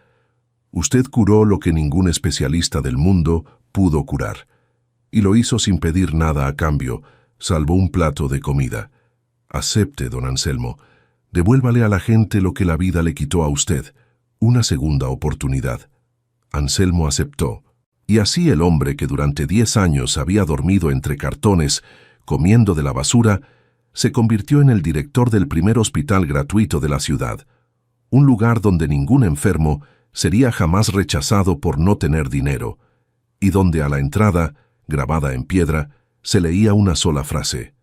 Usted curó lo que ningún especialista del mundo pudo curar, y lo hizo sin pedir nada a cambio, salvo un plato de comida. Acepte, don Anselmo, devuélvale a la gente lo que la vida le quitó a usted, una segunda oportunidad. Anselmo aceptó, y así el hombre que durante 10 años había dormido entre cartones, comiendo de la basura, se convirtió en el director del primer hospital gratuito de la ciudad, un lugar donde ningún enfermo sería jamás rechazado por no tener dinero, y donde a la entrada, grabada en piedra, se leía una sola frase: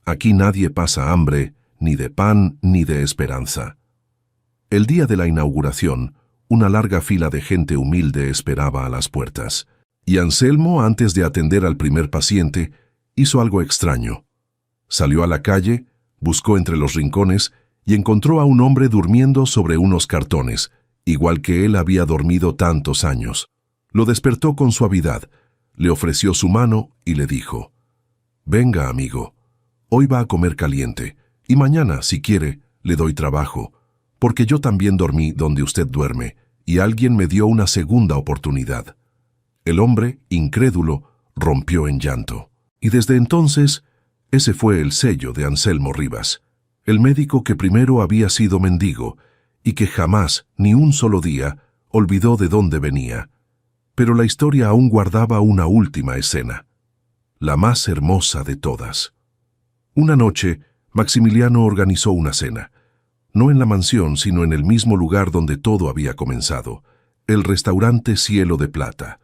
aquí nadie pasa hambre, ni de pan ni de esperanza. El día de la inauguración, una larga fila de gente humilde esperaba a las puertas, y Anselmo, antes de atender al primer paciente, hizo algo extraño. Salió a la calle, buscó entre los rincones y encontró a un hombre durmiendo sobre unos cartones, igual que él había dormido tantos años. Lo despertó con suavidad, le ofreció su mano y le dijo: venga, amigo, hoy va a comer caliente, y mañana, si quiere, le doy trabajo, porque yo también dormí donde usted duerme, y alguien me dio una segunda oportunidad. El hombre, incrédulo, rompió en llanto. Y desde entonces, ese fue el sello de Anselmo Rivas, el médico que primero había sido mendigo y que jamás, ni un solo día, olvidó de dónde venía. Pero la historia aún guardaba una última escena, la más hermosa de todas. Una noche, Maximiliano organizó una cena, no en la mansión, sino en el mismo lugar donde todo había comenzado, el restaurante Cielo de Plata.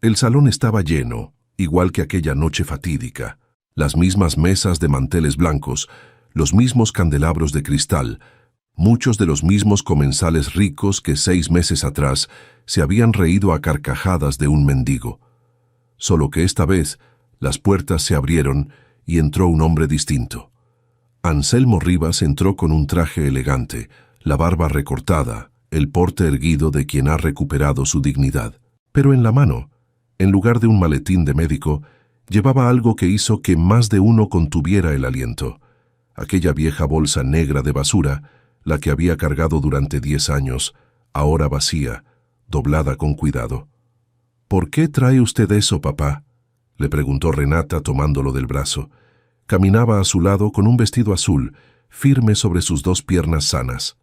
El salón estaba lleno, igual que aquella noche fatídica. Las mismas mesas de manteles blancos, los mismos candelabros de cristal, muchos de los mismos comensales ricos que 6 meses atrás se habían reído a carcajadas de un mendigo. Solo que esta vez las puertas se abrieron y entró un hombre distinto. Anselmo Rivas entró con un traje elegante, la barba recortada, el porte erguido de quien ha recuperado su dignidad. Pero en la mano, en lugar de un maletín de médico, llevaba algo que hizo que más de uno contuviera el aliento. Aquella vieja bolsa negra de basura, la que había cargado durante 10 años, ahora vacía, doblada con cuidado. ¿Por qué trae usted eso, papá?, le preguntó Renata tomándolo del brazo. Caminaba a su lado con un vestido azul, firme sobre sus 2 piernas sanas.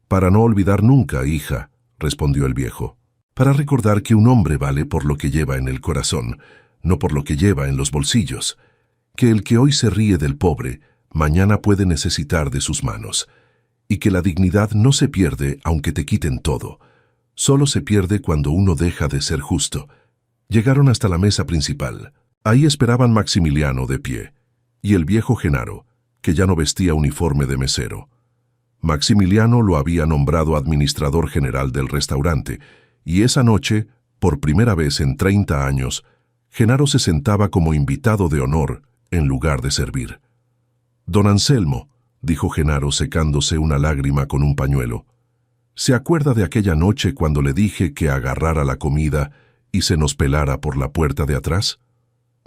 Para no olvidar nunca, hija, respondió el viejo. Para recordar que un hombre vale por lo que lleva en el corazón, no por lo que lleva en los bolsillos. Que el que hoy se ríe del pobre, mañana puede necesitar de sus manos. Y que la dignidad no se pierde aunque te quiten todo. Solo se pierde cuando uno deja de ser justo. Llegaron hasta la mesa principal. Ahí esperaban Maximiliano de pie, y el viejo Genaro, que ya no vestía uniforme de mesero. Maximiliano lo había nombrado administrador general del restaurante, y esa noche, por primera vez en 30 años, Genaro se sentaba como invitado de honor en lugar de servir. «Don Anselmo», dijo Genaro secándose una lágrima con un pañuelo, «¿se acuerda de aquella noche cuando le dije que agarrara la comida y se nos pelara por la puerta de atrás?»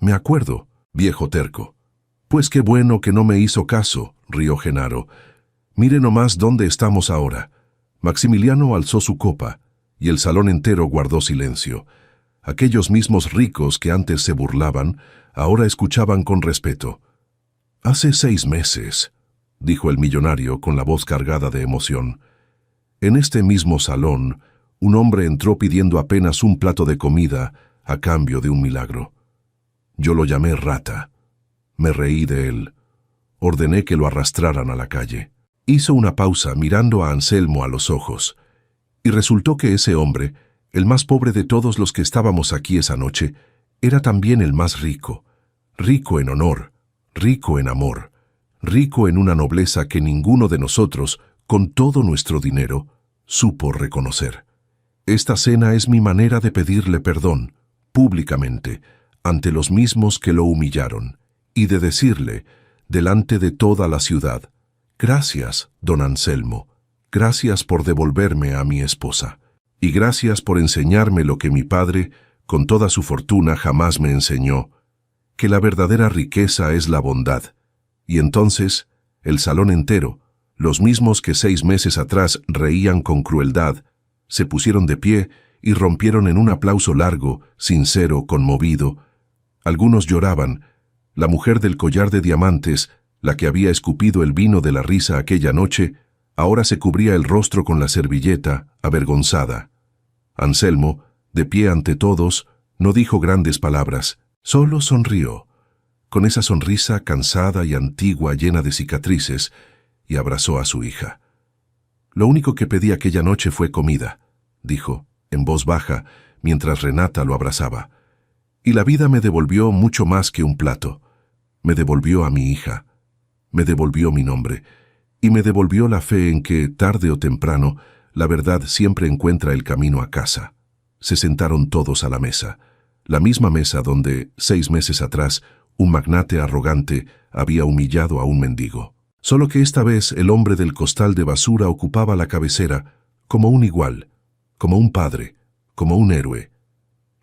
«Me acuerdo, viejo terco». «Pues qué bueno que no me hizo caso», rió Genaro. «Mire nomás dónde estamos ahora». Maximiliano alzó su copa, y el salón entero guardó silencio. Aquellos mismos ricos que antes se burlaban, ahora escuchaban con respeto. «Hace 6 meses», dijo el millonario con la voz cargada de emoción. «En este mismo salón, un hombre entró pidiendo apenas un plato de comida a cambio de un milagro. Yo lo llamé rata. Me reí de él. Ordené que lo arrastraran a la calle». Hizo una pausa mirando a Anselmo a los ojos. Y resultó que ese hombre, el más pobre de todos los que estábamos aquí esa noche, era también el más rico. Rico en honor, rico en amor, rico en una nobleza que ninguno de nosotros, con todo nuestro dinero, supo reconocer. Esta cena es mi manera de pedirle perdón, públicamente, ante los mismos que lo humillaron, y de decirle, delante de toda la ciudad: «Gracias, don Anselmo, gracias por devolverme a mi esposa, y gracias por enseñarme lo que mi padre, con toda su fortuna, jamás me enseñó que la verdadera riqueza es la bondad. Y entonces, el salón entero, los mismos que 6 meses atrás reían con crueldad, se pusieron de pie y rompieron en un aplauso largo, sincero, conmovido. Algunos lloraban. La mujer del collar de diamantes, la que había escupido el vino de la risa aquella noche, ahora se cubría el rostro con la servilleta, avergonzada. Anselmo, de pie ante todos, no dijo grandes palabras, solo sonrió, con esa sonrisa cansada y antigua llena de cicatrices, y abrazó a su hija. Lo único que pedí aquella noche fue comida, dijo, en voz baja, mientras Renata lo abrazaba. Y la vida me devolvió mucho más que un plato. Me devolvió a mi hija, me devolvió mi nombre, y me devolvió la fe en que, tarde o temprano, la verdad siempre encuentra el camino a casa. Se sentaron todos a la mesa, la misma mesa donde, 6 meses atrás, un magnate arrogante había humillado a un mendigo. Solo que esta vez el hombre del costal de basura ocupaba la cabecera como un igual, como un padre, como un héroe.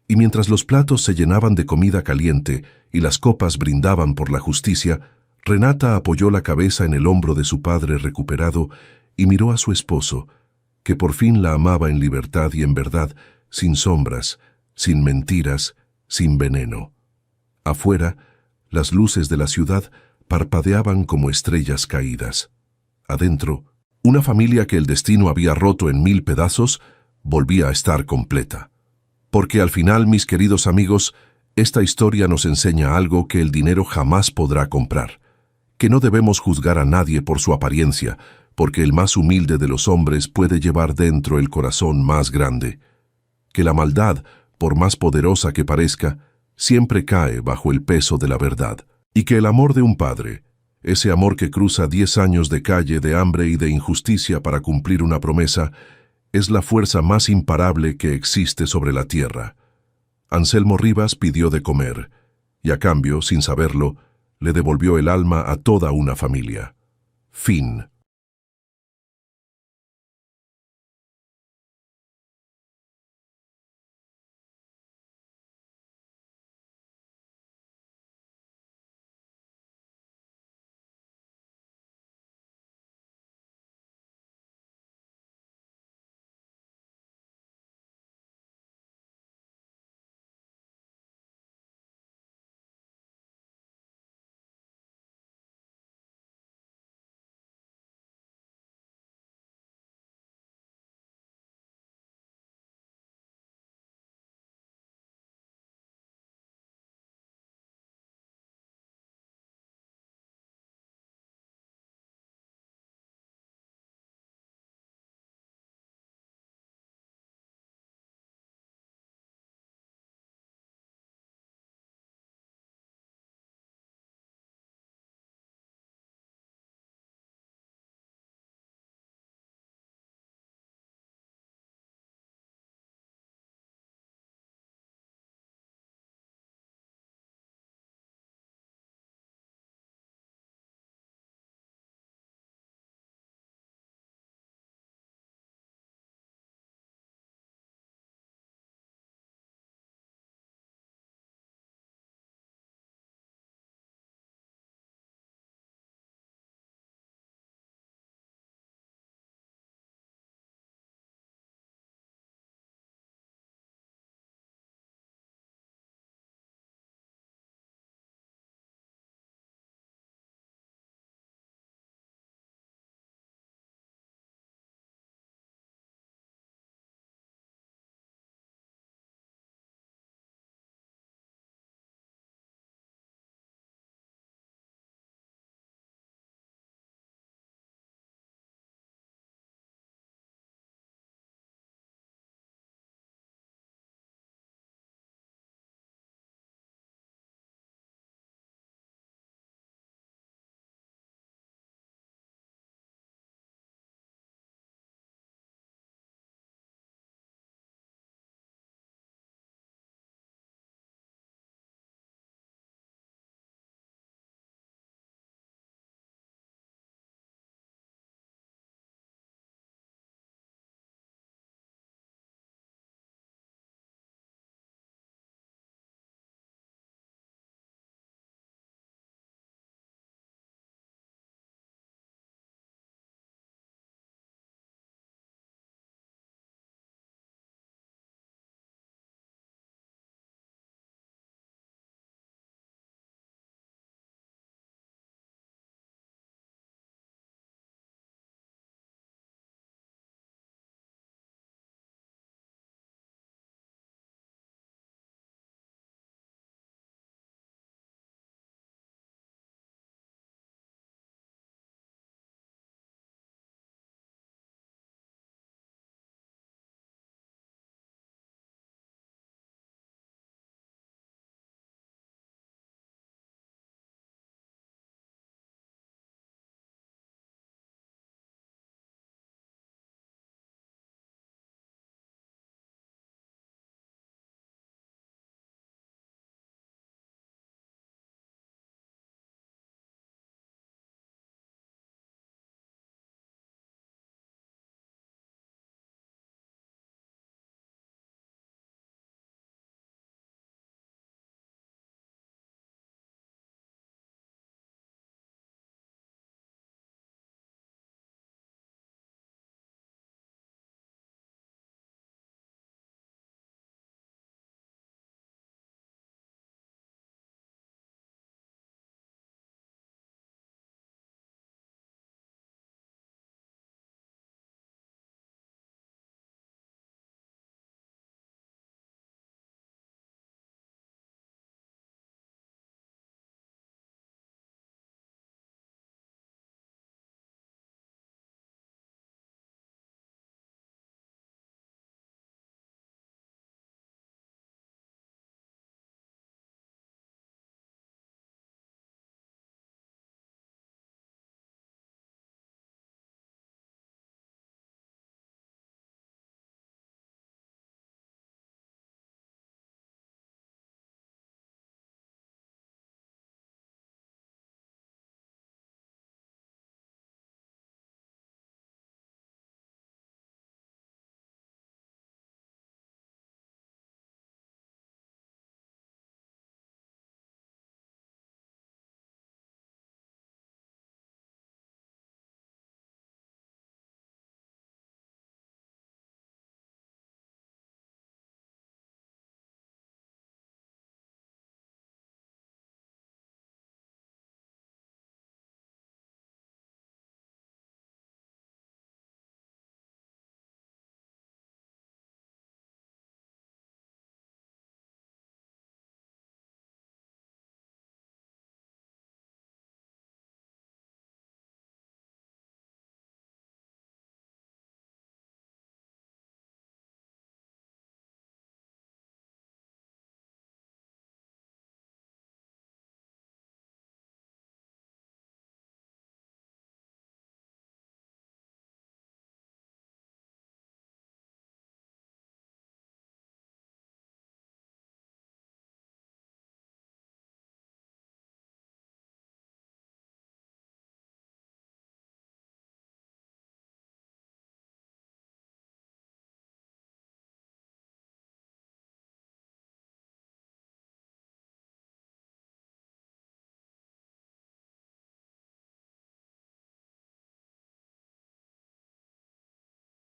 Y mientras los platos se llenaban de comida caliente y las copas brindaban por la justicia, Renata apoyó la cabeza en el hombro de su padre recuperado y miró a su esposo, que por fin la amaba en libertad y en verdad, sin sombras, sin mentiras, sin veneno. Afuera, las luces de la ciudad parpadeaban como estrellas caídas. Adentro, una familia que el destino había roto en 1000 pedazos volvía a estar completa. Porque al final, mis queridos amigos, esta historia nos enseña algo que el dinero jamás podrá comprar, que no debemos juzgar a nadie por su apariencia, porque el más humilde de los hombres puede llevar dentro el corazón más grande, que la maldad, por más poderosa que parezca, siempre cae bajo el peso de la verdad, y que el amor de un padre, ese amor que cruza 10 años de calle, de hambre y de injusticia para cumplir una promesa, es la fuerza más imparable que existe sobre la tierra. Anselmo Rivas pidió de comer, y a cambio, sin saberlo, le devolvió el alma a toda una familia. Fin.